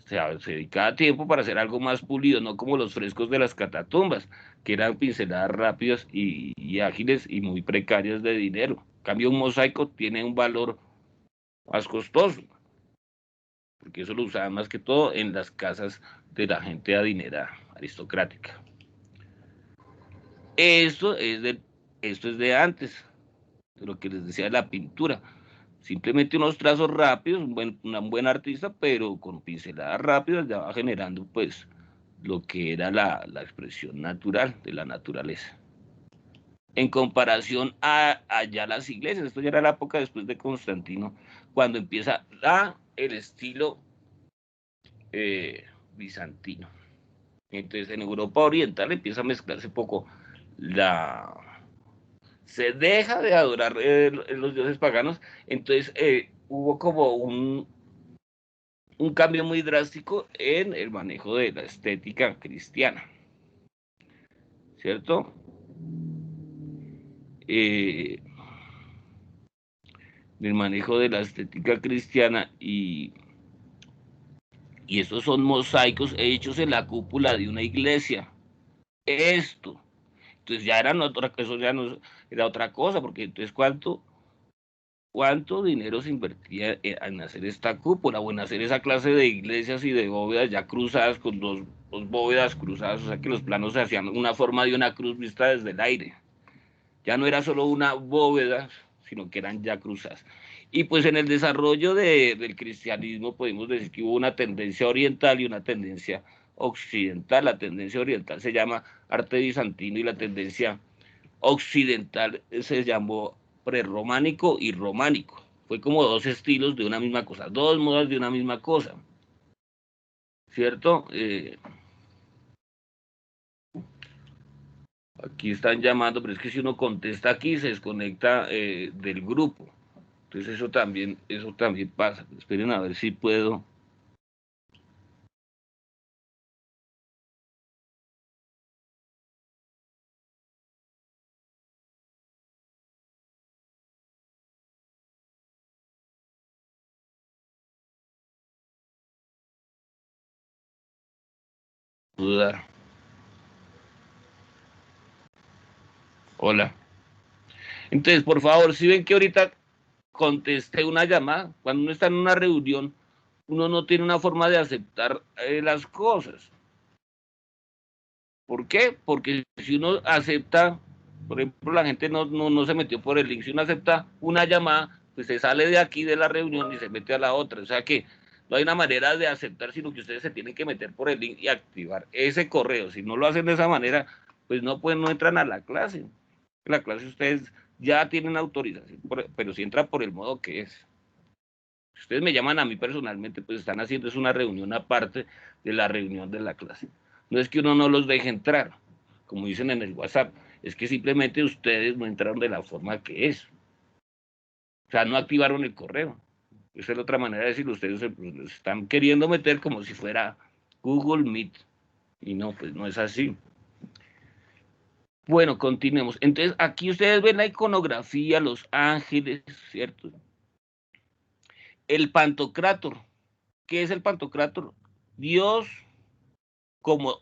se dedicaba tiempo para hacer algo más pulido, no como los frescos de las catatumbas, que eran pinceladas rápidas y ágiles y muy precarias de dinero. En cambio, un mosaico tiene un valor más costoso, porque eso lo usaban más que todo en las casas de la gente adinerada, aristocrática. Esto es de antes, de lo que les decía de la pintura. Simplemente unos trazos rápidos, un buen artista, pero con pinceladas rápidas ya va generando pues lo que era la expresión natural de la naturaleza. En comparación a allá las iglesias, esto ya era la época después de Constantino, cuando empieza el estilo bizantino. Entonces en Europa Oriental empieza a mezclarse un poco se deja de adorar los dioses paganos, entonces hubo como un cambio muy drástico en el manejo de la estética cristiana, ¿cierto? El manejo de la estética cristiana y estos son mosaicos hechos en la cúpula de una iglesia. Esto. Entonces ya eso ya no era otra cosa, porque entonces ¿cuánto dinero se invertía en hacer esta cúpula o en hacer esa clase de iglesias y de bóvedas ya cruzadas con dos bóvedas cruzadas? O sea que los planos se hacían una forma de una cruz vista desde el aire. Ya no era solo una bóveda, sino que eran ya cruzadas. Y pues en el desarrollo del cristianismo podemos decir que hubo una tendencia oriental y una tendencia occidental. La tendencia oriental se llama arte bizantino y la tendencia occidental se llamó prerrománico y románico. Fue como 2 estilos de una misma cosa, 2 modas de una misma cosa, ¿cierto? Aquí están llamando, pero es que si uno contesta aquí se desconecta del grupo. Entonces eso también pasa. Esperen a ver si puedo. Dudar. Hola. Entonces, por favor, si ven que ahorita contesté una llamada, cuando uno está en una reunión, uno no tiene una forma de aceptar las cosas. ¿Por qué? Porque si uno acepta, por ejemplo, la gente no se metió por el link, si uno acepta una llamada, pues se sale de aquí de la reunión y se mete a la otra. O sea que No hay una manera de aceptar, sino que ustedes se tienen que meter por el link y activar ese correo. Si no lo hacen de esa manera, pues no entran a la clase. La clase ustedes ya tienen autorización, pero si entran por el modo que es. Si ustedes me llaman a mí personalmente, pues están haciendo es una reunión aparte de la reunión de la clase. No es que uno no los deje entrar, como dicen en el WhatsApp, es que simplemente ustedes no entraron de la forma que es. O sea, no activaron el correo. Esa es la otra manera de decirlo. Ustedes se están queriendo meter como si fuera Google Meet. Y no, pues no es así. Bueno, continuemos. Entonces, aquí ustedes ven la iconografía, los ángeles, ¿cierto? El Pantocrátor. ¿Qué es el Pantocrátor? Dios como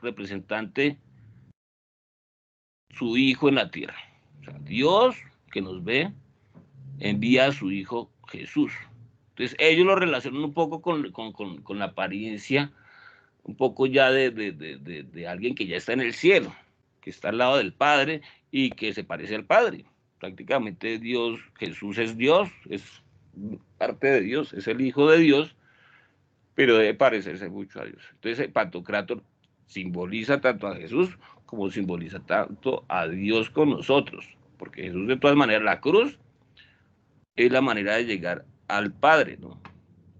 representante, su Hijo en la tierra. O sea, Dios que nos ve, envía a su Hijo Jesús. Entonces, ellos lo relacionan un poco con la apariencia, un poco ya de alguien que ya está en el cielo, que está al lado del Padre y que se parece al Padre. Prácticamente Dios, Jesús es Dios, es parte de Dios, es el Hijo de Dios, pero debe parecerse mucho a Dios. Entonces el Pantocrátor simboliza tanto a Jesús como simboliza tanto a Dios con nosotros, porque Jesús de todas maneras, la cruz es la manera de llegar al Padre, ¿no?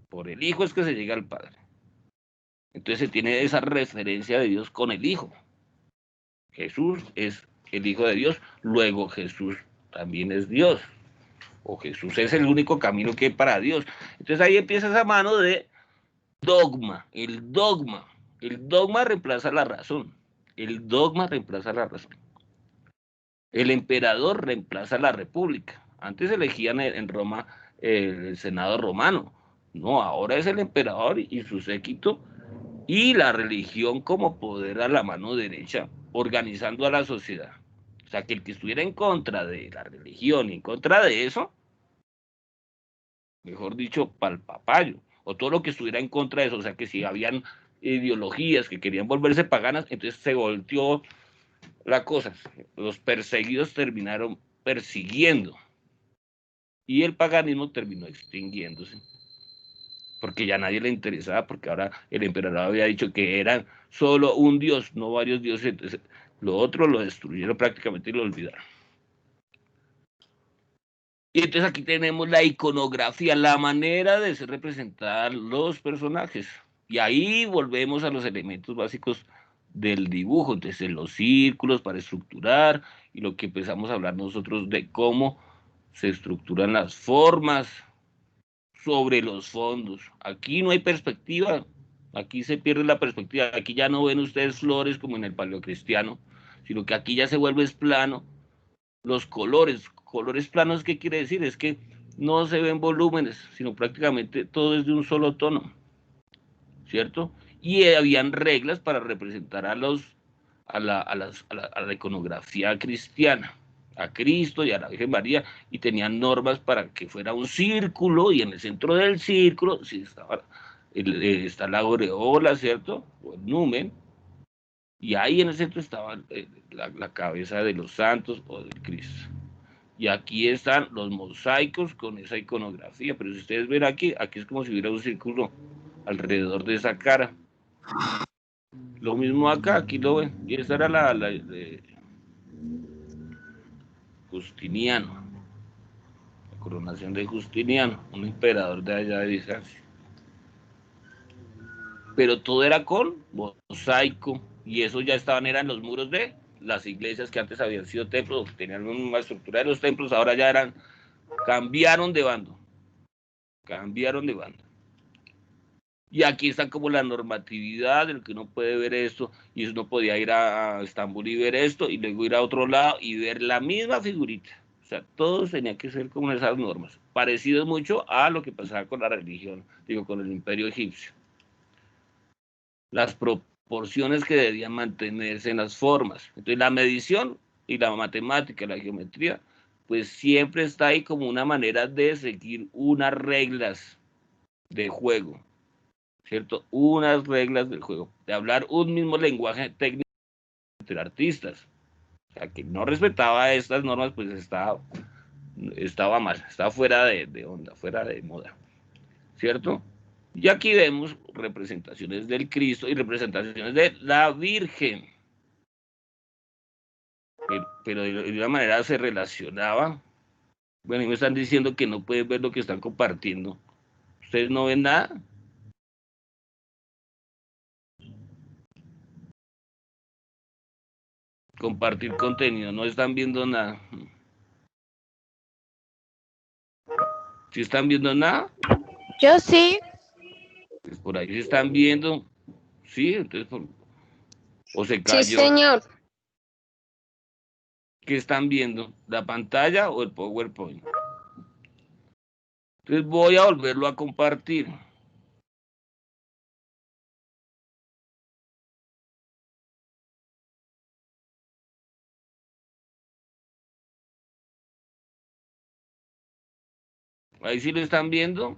Por el Hijo es que se llega al Padre. Entonces se tiene esa referencia de Dios con el Hijo. Jesús es el Hijo de Dios, luego Jesús también es Dios, o Jesús es el único camino que hay para Dios. Entonces ahí empieza esa mano de dogma, el dogma. El dogma reemplaza la razón. El dogma reemplaza la razón. El emperador reemplaza la república. Antes elegían en Roma el Senado romano. No, ahora es el emperador y su séquito y la religión como poder a la mano derecha, organizando a la sociedad. O sea, que el que estuviera en contra de la religión y en contra de eso, mejor dicho, pa'l papayo, o todo lo que estuviera en contra de eso, o sea, que si habían ideologías que querían volverse paganas, entonces se volteó la cosa. Los perseguidos terminaron persiguiendo y el paganismo terminó extinguiéndose. Porque ya a nadie le interesaba, porque ahora el emperador había dicho que eran solo un dios, no varios dioses, entonces lo otro lo destruyeron prácticamente y lo olvidaron. Y entonces aquí tenemos la iconografía, la manera de ser representar los personajes. Y ahí volvemos a los elementos básicos del dibujo, entonces los círculos para estructurar y lo que empezamos a hablar nosotros de cómo se estructuran las formas, sobre los fondos. Aquí no hay perspectiva, aquí se pierde la perspectiva, aquí ya no ven ustedes flores como en el paleocristiano, sino que aquí ya se vuelve plano. Los colores planos, ¿qué quiere decir? Es que no se ven volúmenes, sino prácticamente todo es de un solo tono, ¿cierto? Y habían reglas para representar a la iconografía cristiana, a Cristo y a la Virgen María, y tenían normas para que fuera un círculo, y en el centro del círculo sí está la aureola, ¿cierto? O el numen, y ahí en el centro estaba la cabeza de los santos o del Cristo. Y aquí están los mosaicos con esa iconografía, pero si ustedes ven aquí es como si hubiera un círculo alrededor de esa cara. Lo mismo acá, aquí lo ven, y esta era la Justiniano, la coronación de Justiniano, un emperador de allá de Bizancio. Pero todo era con mosaico, y eso ya eran los muros de las iglesias que antes habían sido templos, tenían una estructura de los templos, ahora ya cambiaron de bando. Y aquí está como la normatividad de lo que uno puede ver esto, y uno podía ir a Estambul y ver esto, y luego ir a otro lado y ver la misma figurita. O sea, todos tenían que ser como esas normas, parecidos mucho a lo que pasaba con la religión, con el imperio egipcio. Las proporciones que debían mantenerse en las formas. Entonces la medición y la matemática, la geometría, pues siempre está ahí como una manera de seguir unas reglas de juego, ¿cierto? Unas reglas del juego, de hablar un mismo lenguaje técnico entre artistas. O sea, que no respetaba estas normas, pues estaba mal, estaba fuera de onda, fuera de moda, ¿cierto? Y aquí vemos representaciones del Cristo y representaciones de la Virgen. Pero de una manera se relacionaba. Bueno, y me están diciendo que no pueden ver lo que están compartiendo. ¿Ustedes no ven nada? Compartir contenido, no están viendo nada. ¿Sí están viendo nada? Yo sí. Pues por ahí se están viendo. Sí, entonces o se Sí, cayó. señor. ¿Qué están viendo? ¿La pantalla o el PowerPoint? Entonces voy a volverlo a compartir. Ahí sí lo están viendo.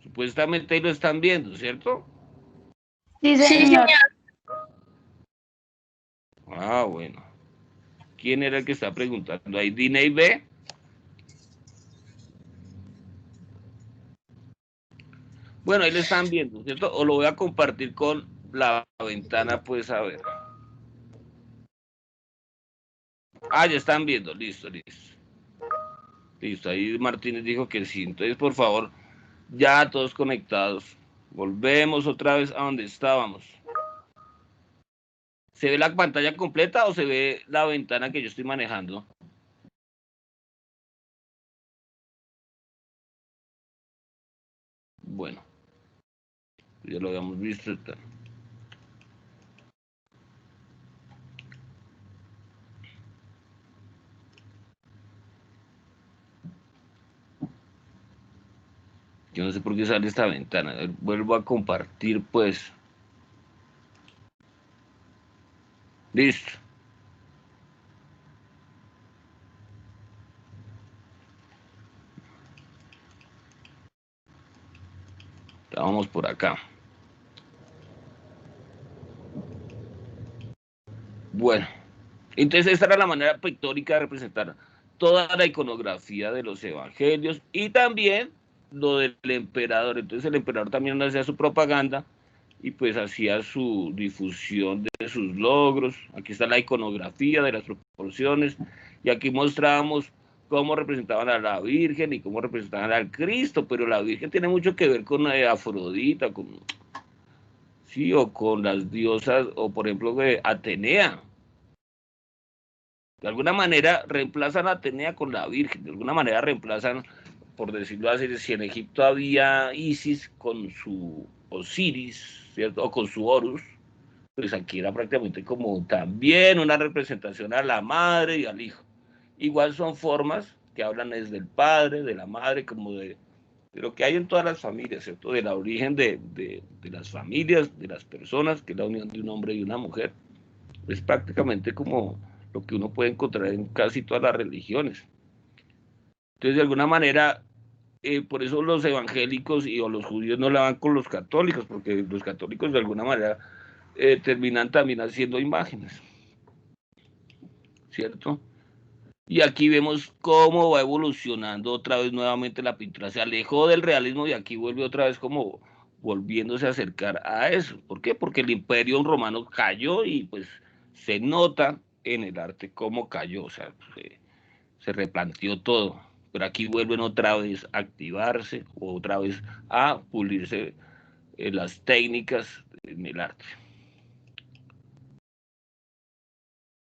Supuestamente ahí lo están viendo, ¿cierto? Sí, Sí, señor. Ah, bueno. ¿Quién era el que está preguntando? Ahí Diney B. Bueno, ahí lo están viendo, ¿cierto? O lo voy a compartir con la ventana, pues a ver. Ah, ya están viendo, listo, listo. Listo, ahí Martínez dijo que sí. Entonces, por favor, ya todos conectados. Volvemos otra vez a donde estábamos. ¿Se ve la pantalla completa o se ve la ventana que yo estoy manejando? Bueno, ya lo habíamos visto. Yo no sé por qué sale esta ventana. Vuelvo a compartir, pues. Listo. Estábamos por acá. Bueno, entonces esta era la manera pictórica de representar toda la iconografía de los evangelios y también lo del emperador. Entonces el emperador también hacía su propaganda y pues hacía su difusión de sus logros. Aquí está la iconografía de las proporciones y aquí mostrábamos cómo representaban a la Virgen y cómo representaban al Cristo, pero la Virgen tiene mucho que ver con Afrodita, con, sí, o con las diosas, o por ejemplo Atenea. De alguna manera reemplazan a Atenea con la Virgen, de alguna manera reemplazan, por decirlo así, si en Egipto había Isis con su Osiris, ¿cierto? O con su Horus, pues aquí era prácticamente como también una representación a la madre y al hijo. Igual son formas que hablan desde el padre, de la madre, como de lo que hay en todas las familias, ¿cierto? Del origen de las familias, de las personas, que es la unión de un hombre y una mujer. Es prácticamente como lo que uno puede encontrar en casi todas las religiones. Entonces, de alguna manera, por eso los evangélicos o los judíos no la van con los católicos, porque los católicos de alguna manera terminan también haciendo imágenes, ¿cierto? Y aquí vemos cómo va evolucionando otra vez nuevamente la pintura. Se alejó del realismo y aquí vuelve otra vez como volviéndose a acercar a eso. ¿Por qué? Porque el imperio romano cayó y pues se nota en el arte cómo cayó. O sea, se replanteó todo. Pero aquí vuelven otra vez a activarse, o otra vez a pulirse las técnicas en el arte.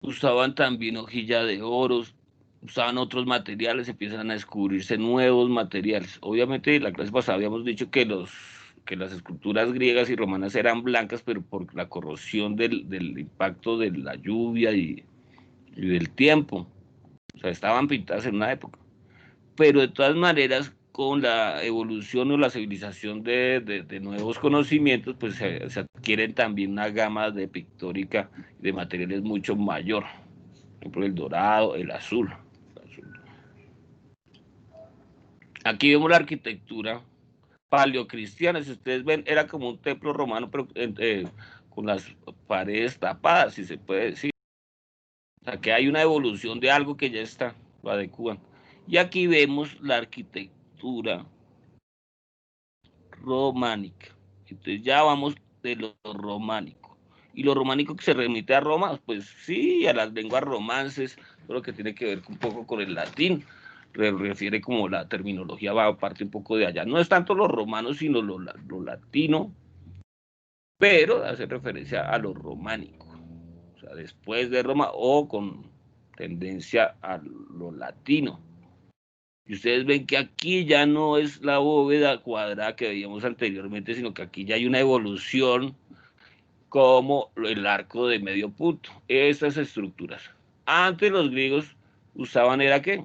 Usaban también hojilla de oros, usaban otros materiales, empiezan a descubrirse nuevos materiales. Obviamente, en la clase pasada habíamos dicho que las esculturas griegas y romanas eran blancas, pero por la corrosión del impacto de la lluvia y del tiempo. O sea, estaban pintadas en una época. Pero de todas maneras, con la evolución o la civilización de nuevos conocimientos, pues se adquieren también una gama de pictórica de materiales mucho mayor. Por ejemplo, el dorado, el azul. Aquí vemos la arquitectura paleocristiana. Si ustedes ven, era como un templo romano, pero con las paredes tapadas, si se puede decir. O sea, que hay una evolución de algo que ya está, lo adecúan. Y aquí vemos la arquitectura románica. Entonces ya vamos de lo románico. Y lo románico que se remite a Roma, pues sí, a las lenguas romances, todo lo que tiene que ver un poco con el latín. Refiere como la terminología va aparte un poco de allá. No es tanto los romanos, sino lo latino, pero hace referencia a lo románico. O sea, después de Roma o con tendencia a lo latino. Y ustedes ven que aquí ya no es la bóveda cuadrada que veíamos anteriormente, sino que aquí ya hay una evolución como el arco de medio punto. Estas estructuras. Antes los griegos usaban, ¿era qué?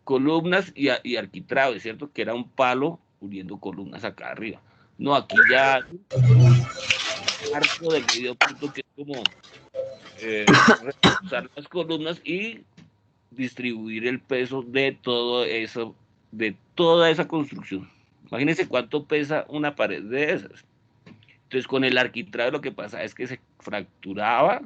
Columnas y arquitraves, ¿cierto? Que era un palo uniendo columnas acá arriba. No, aquí ya arco de medio punto que es como usar las columnas y distribuir el peso de todo eso, de toda esa construcción. Imagínense cuánto pesa una pared de esas. Entonces con el arquitrabe lo que pasa es que se fracturaba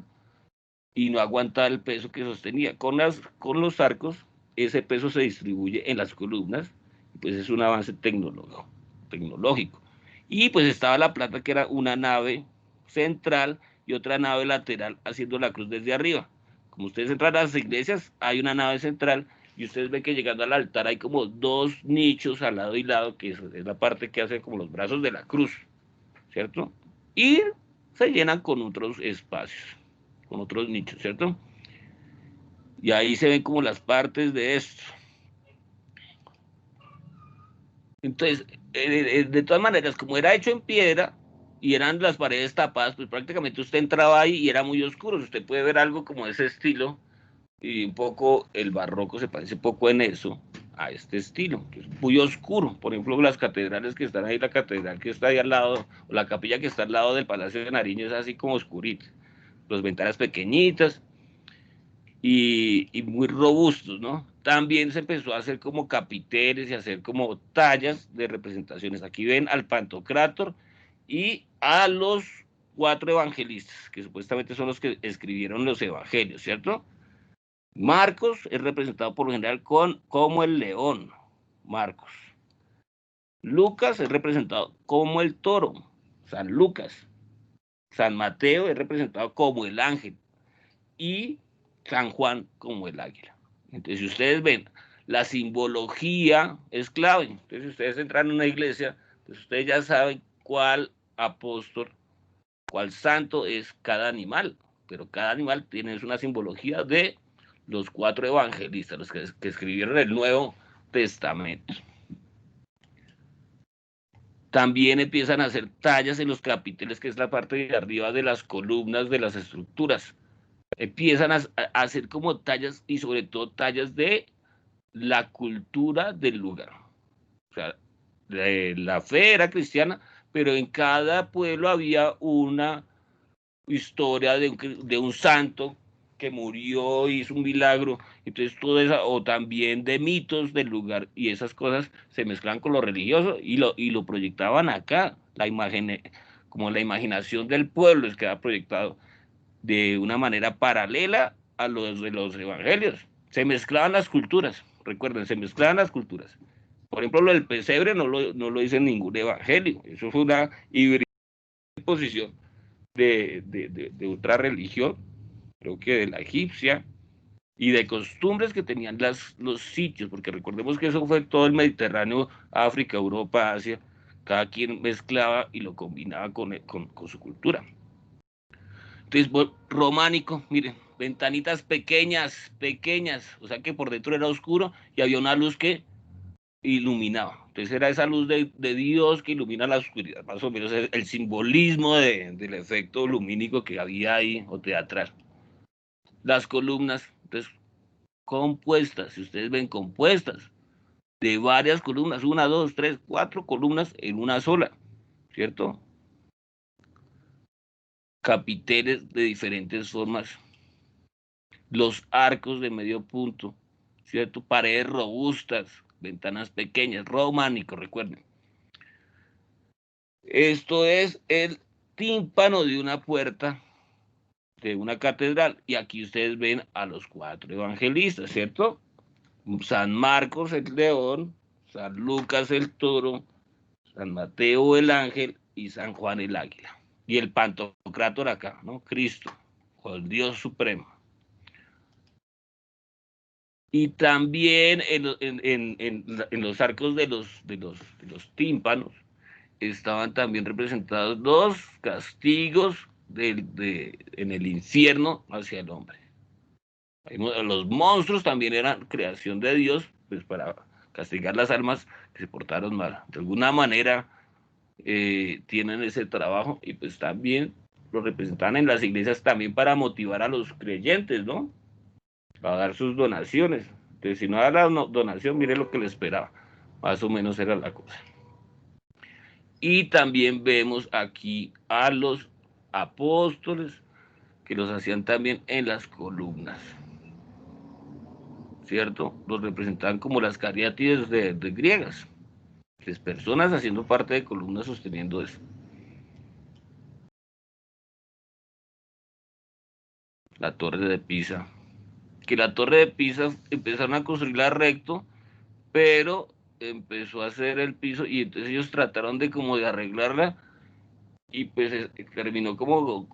y no aguantaba el peso que sostenía. Con los arcos ese peso se distribuye en las columnas, pues es un avance tecnológico. Y pues estaba la plata que era una nave central y otra nave lateral haciendo la cruz desde arriba. Como ustedes entran a las iglesias, hay una nave central y ustedes ven que llegando al altar hay como dos nichos al lado y lado, que es la parte que hace como los brazos de la cruz, ¿cierto? Y se llenan con otros espacios, con otros nichos, ¿cierto? Y ahí se ven como las partes de esto. Entonces, de todas maneras, como era hecho en piedra y eran las paredes tapadas, pues prácticamente usted entraba ahí y era muy oscuro. Usted puede ver algo como de ese estilo y un poco el barroco se parece un poco en eso a este estilo, que es muy oscuro. Por ejemplo, las catedrales que están ahí, la catedral que está ahí al lado, o la capilla que está al lado del Palacio de Nariño es así como oscurita. Las ventanas pequeñitas y muy robustos, ¿no? También se empezó a hacer como capiteles y a hacer como tallas de representaciones. Aquí ven al Pantocrátor y a los 4 evangelistas, que supuestamente son los que escribieron los evangelios, ¿cierto? Marcos es representado por lo general como el león, Marcos. Lucas es representado como el toro, San Lucas. San Mateo es representado como el ángel y San Juan como el águila. Entonces, si ustedes ven, la simbología es clave. Entonces, si ustedes entran en una iglesia, pues ustedes ya saben cuál apóstol, cuál santo es cada animal, pero cada animal tiene una simbología de los 4 evangelistas, los que escribieron el Nuevo Testamento. También empiezan a hacer tallas en los capiteles, que es la parte de arriba de las columnas de las estructuras. Empiezan a hacer como tallas y sobre todo tallas de la cultura del lugar. O sea, la fe era cristiana, pero en cada pueblo había una historia de un santo que murió, hizo un milagro, entonces todo eso, o también de mitos del lugar, y esas cosas se mezclan con lo religioso y lo proyectaban acá, la imagen, como la imaginación del pueblo es que ha proyectado de una manera paralela a los de los evangelios. Se mezclaban las culturas, recuerden, se mezclaban las culturas. Por ejemplo, lo del pesebre no lo dice en ningún evangelio, eso fue una imposición de otra religión, creo que de la egipcia, y de costumbres que tenían los sitios, porque recordemos que eso fue todo el Mediterráneo, África, Europa, Asia, cada quien mezclaba y lo combinaba con su cultura. Entonces, románico, miren, ventanitas pequeñas, o sea que por dentro era oscuro y había una luz que iluminaba. Entonces era esa luz de Dios que ilumina la oscuridad, más o menos el simbolismo del efecto lumínico que había ahí o teatral. Las columnas, entonces, compuestas, si ustedes ven compuestas, de varias columnas, 1, 2, 3, 4 columnas en una sola, ¿cierto? Capiteles de diferentes formas, los arcos de medio punto, ¿cierto? Paredes robustas, ventanas pequeñas, románico, recuerden. Esto es el tímpano de una puerta de una catedral y aquí ustedes ven a los 4 evangelistas, ¿cierto? San Marcos el león, San Lucas el toro, San Mateo el ángel y San Juan el águila. Y el Pantocrátor acá, ¿no? Cristo, o el Dios supremo. Y también en los arcos de los tímpanos estaban también representados dos castigos en el infierno hacia el hombre. Los monstruos también eran creación de Dios, pues para castigar las almas que se portaron mal. De alguna manera tienen ese trabajo y pues también lo representan en las iglesias también para motivar a los creyentes, ¿no? A dar sus donaciones. Entonces, si no da la donación, mire lo que le esperaba. Más o menos era la cosa. Y también vemos aquí a los apóstoles que los hacían también en las columnas, ¿cierto? Los representaban como las cariátides de griegas. Las personas haciendo parte de columnas sosteniendo eso. La torre de Pisa. Que la torre de Pisa empezaron a construirla recto, pero empezó a hacer el piso y entonces ellos trataron de como de arreglarla y pues terminó como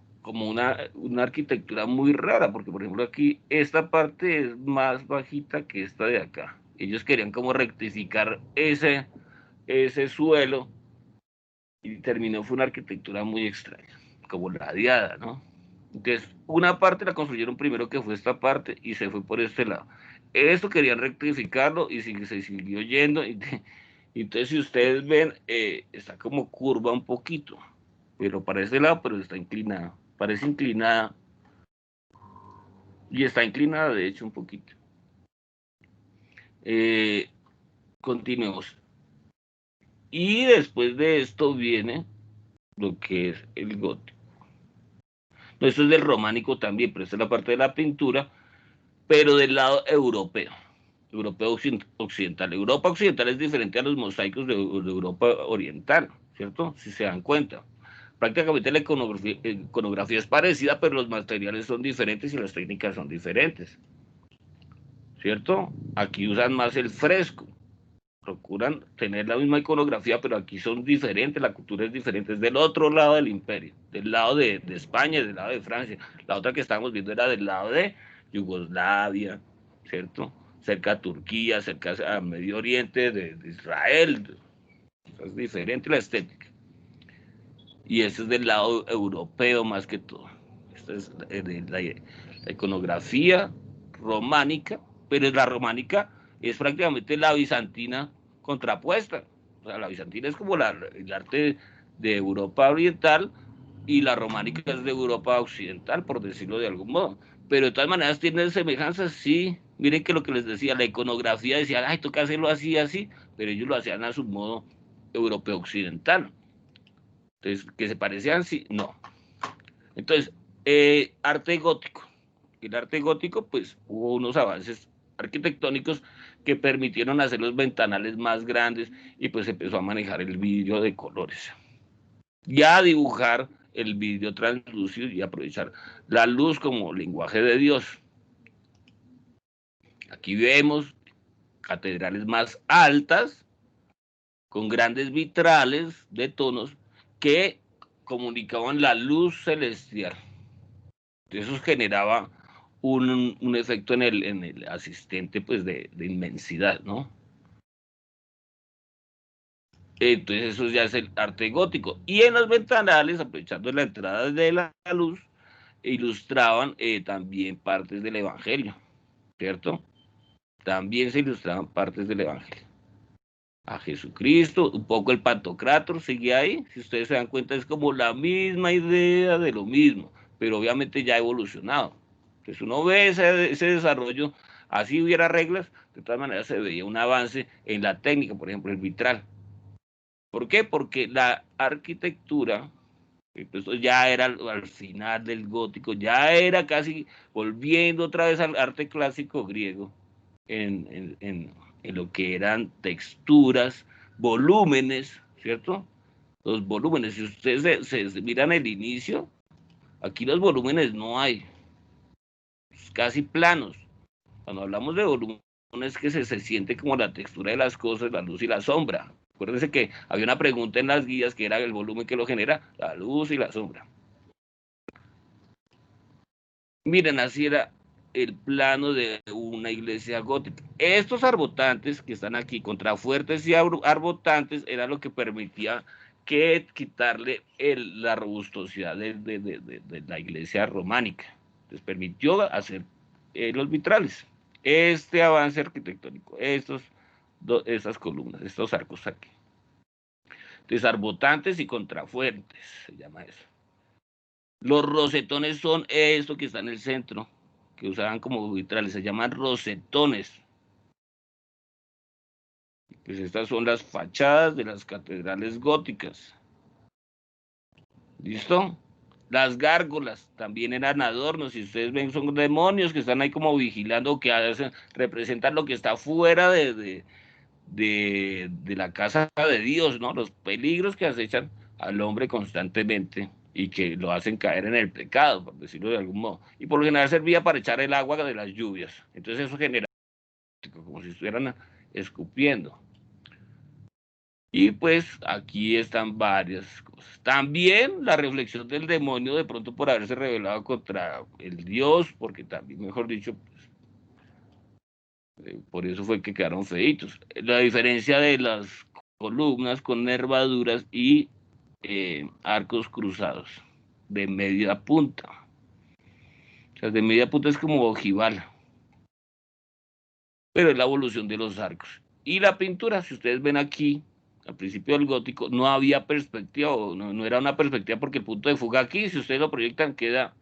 una arquitectura muy rara, porque por ejemplo aquí esta parte es más bajita que esta de acá. Ellos querían como rectificar ese suelo y terminó, fue una arquitectura muy extraña, como ladeada, ¿no? Entonces, una parte la construyeron primero, que fue esta parte, y se fue por este lado. Esto querían rectificarlo y se siguió yendo. Y entonces, si ustedes ven, está como curva un poquito, pero para este lado, pero está inclinada. Parece inclinada. Y está inclinada, de hecho, un poquito. Continuemos. Y después de esto viene lo que es el gótico. No, esto es del románico también, pero esta es la parte de la pintura, pero del lado europeo occidental. Europa occidental es diferente a los mosaicos de Europa oriental, ¿cierto? Si se dan cuenta. Prácticamente la iconografía es parecida, pero los materiales son diferentes y las técnicas son diferentes, ¿cierto? Aquí usan más el fresco, procuran tener la misma iconografía, pero aquí son diferentes, la cultura es diferente, es del otro lado del imperio, del lado de España, del lado de Francia. La otra que estábamos viendo era del lado de Yugoslavia, ¿cierto? Cerca a Turquía, cerca a Medio Oriente, de Israel. Es diferente la estética. Y eso es del lado europeo más que todo. Esta es la iconografía románica, pero la románica es prácticamente la bizantina contrapuesta. O sea, la bizantina es como el arte de Europa oriental y la románica es de Europa occidental, por decirlo de algún modo. Pero de todas maneras tienen semejanzas, sí. Miren que lo que les decía, la iconografía decía, ay, toca hacerlo así, así, pero ellos lo hacían a su modo europeo occidental. Entonces, ¿que se parecían? Sí, no. Entonces, arte gótico. El arte gótico, pues, hubo unos avances arquitectónicos que permitieron hacer los ventanales más grandes y pues empezó a manejar el vidrio de colores. Ya a dibujar el vidrio translúcido y aprovechar la luz como lenguaje de Dios. Aquí vemos catedrales más altas, con grandes vitrales de tonos que comunicaban la luz celestial. Eso generaba un efecto en el asistente, pues, de inmensidad, ¿no? Entonces eso ya es el arte gótico. Y en los ventanales, aprovechando la entrada de la luz, ilustraban también partes del Evangelio, ¿cierto? También se ilustraban partes del Evangelio. A Jesucristo, un poco el Pantocrátor sigue ahí, si ustedes se dan cuenta es como la misma idea de lo mismo, pero obviamente ya ha evolucionado. Entonces uno ve ese desarrollo, así hubiera reglas, de todas maneras se veía un avance en la técnica, por ejemplo el vitral. ¿Por qué? Porque la arquitectura, esto ya era al final del gótico, ya era casi volviendo otra vez al arte clásico griego, en lo que eran texturas, volúmenes, ¿cierto? Los volúmenes, si ustedes se miran el inicio, aquí los volúmenes no hay, casi planos. Cuando hablamos de volúmenes es que se siente como la textura de las cosas, la luz y la sombra. Acuérdense que había una pregunta en las guías que era el volumen que lo genera, la luz y la sombra. Miren, así era el plano de una iglesia gótica. Estos arbotantes que están aquí, contrafuertes y arbotantes, era lo que permitía que quitarle la robustosidad de la iglesia románica. Les permitió hacer los vitrales. Este avance arquitectónico, estas columnas, estos arcos aquí. Entonces, arbotantes y contrafuertes, se llama eso. Los rosetones son esto que está en el centro, que usaban como vitrales, se llaman rosetones. Pues estas son las fachadas de las catedrales góticas. ¿Listo? Las gárgolas también eran adornos, si ustedes ven son demonios que están ahí como vigilando, que representan lo que está fuera de la casa de Dios, ¿no? Los peligros que acechan al hombre constantemente y que lo hacen caer en el pecado, por decirlo de algún modo. Y por lo general servía para echar el agua de las lluvias. Entonces eso genera como si estuvieran escupiendo. Y pues aquí están varias cosas. También la reflexión del demonio de pronto por haberse rebelado contra el Dios, porque también, mejor dicho, pues, por eso fue que quedaron feitos. La diferencia de las columnas con nervaduras y arcos cruzados de media punta. O sea, de media punta es como ojival. Pero es la evolución de los arcos. Y la pintura, si ustedes ven aquí, al principio del gótico, no había perspectiva, o no era una perspectiva porque el punto de fuga aquí, si ustedes lo proyectan, queda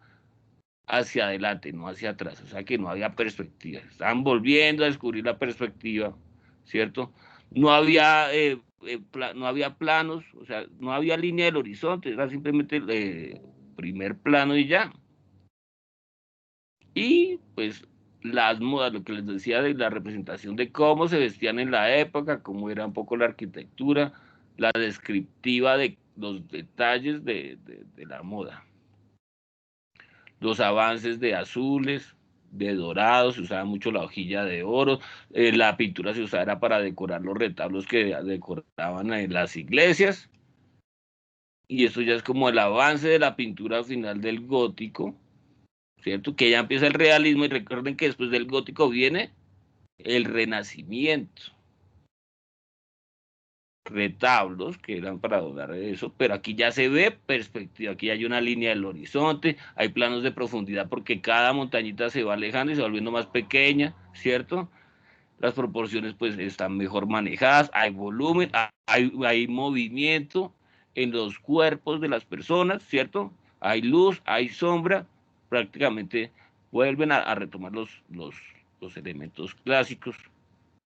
hacia adelante, no hacia atrás. O sea que no había perspectiva. Estaban volviendo a descubrir la perspectiva, ¿cierto? No había, no había planos, o sea, no había línea del horizonte, era simplemente el primer plano y ya. Y pues las modas, lo que les decía de la representación de cómo se vestían en la época, cómo era un poco la arquitectura, la descriptiva de los detalles de la moda. Los avances de azules, de dorados, se usaba mucho la hojilla de oro, la pintura se usaba para decorar los retablos que decoraban en las iglesias, y eso ya es como el avance de la pintura final del gótico, ¿cierto? Que ya empieza el realismo, y recuerden que después del gótico viene el renacimiento. Retablos que eran para adorar eso, pero aquí ya se ve perspectiva, aquí hay una línea del horizonte, hay planos de profundidad porque cada montañita se va alejando y se va volviendo más pequeña, ¿cierto? Las proporciones pues están mejor manejadas, hay volumen, hay movimiento en los cuerpos de las personas, ¿cierto? Hay luz, hay sombra, prácticamente vuelven a retomar los elementos clásicos.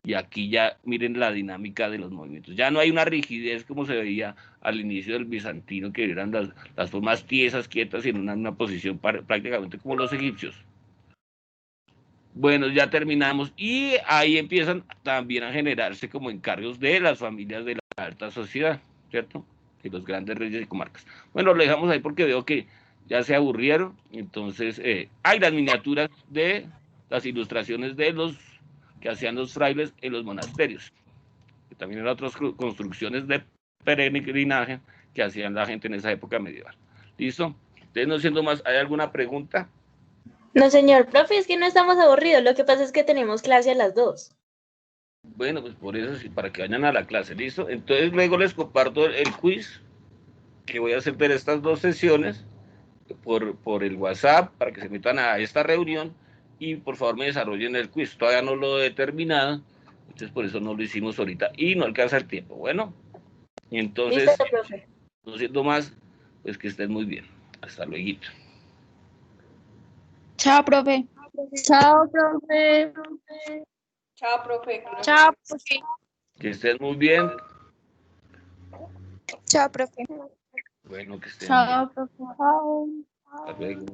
Y aquí ya miren la dinámica de los movimientos. Ya no hay una rigidez como se veía al inicio del bizantino, que eran las formas tiesas, quietas y en una posición prácticamente como los egipcios. Bueno, ya terminamos. Y ahí empiezan también a generarse como encargos de las familias de la alta sociedad, ¿cierto? De los grandes reyes y comarcas. Bueno, lo dejamos ahí porque veo que ya se aburrieron. Entonces, hay las miniaturas de las ilustraciones de los que hacían los frailes en los monasterios, que también eran otras construcciones de peregrinaje que hacían la gente en esa época medieval. ¿Listo? Entonces, no siendo más, ¿hay alguna pregunta? No, señor, profe, es que no estamos aburridos, lo que pasa es que tenemos clase a las 2. Bueno, pues por eso sí, para que vayan a la clase, ¿listo? Entonces luego les comparto el quiz que voy a hacer de estas 2 sesiones por el WhatsApp para que se metan a esta reunión y por favor me desarrollen el quiz. Todavía no lo he terminado, entonces por eso no lo hicimos ahorita y no alcanza el tiempo. Bueno, entonces, ¿Listo, profe? no siendo más, pues que estén muy bien. Hasta luego. Chao, profe. Chao, profe. Chao, profe. Chao, profe. Que estén muy bien. Chao, profe. Bueno, que estén Chao, bien. profe. Chao. Hasta luego.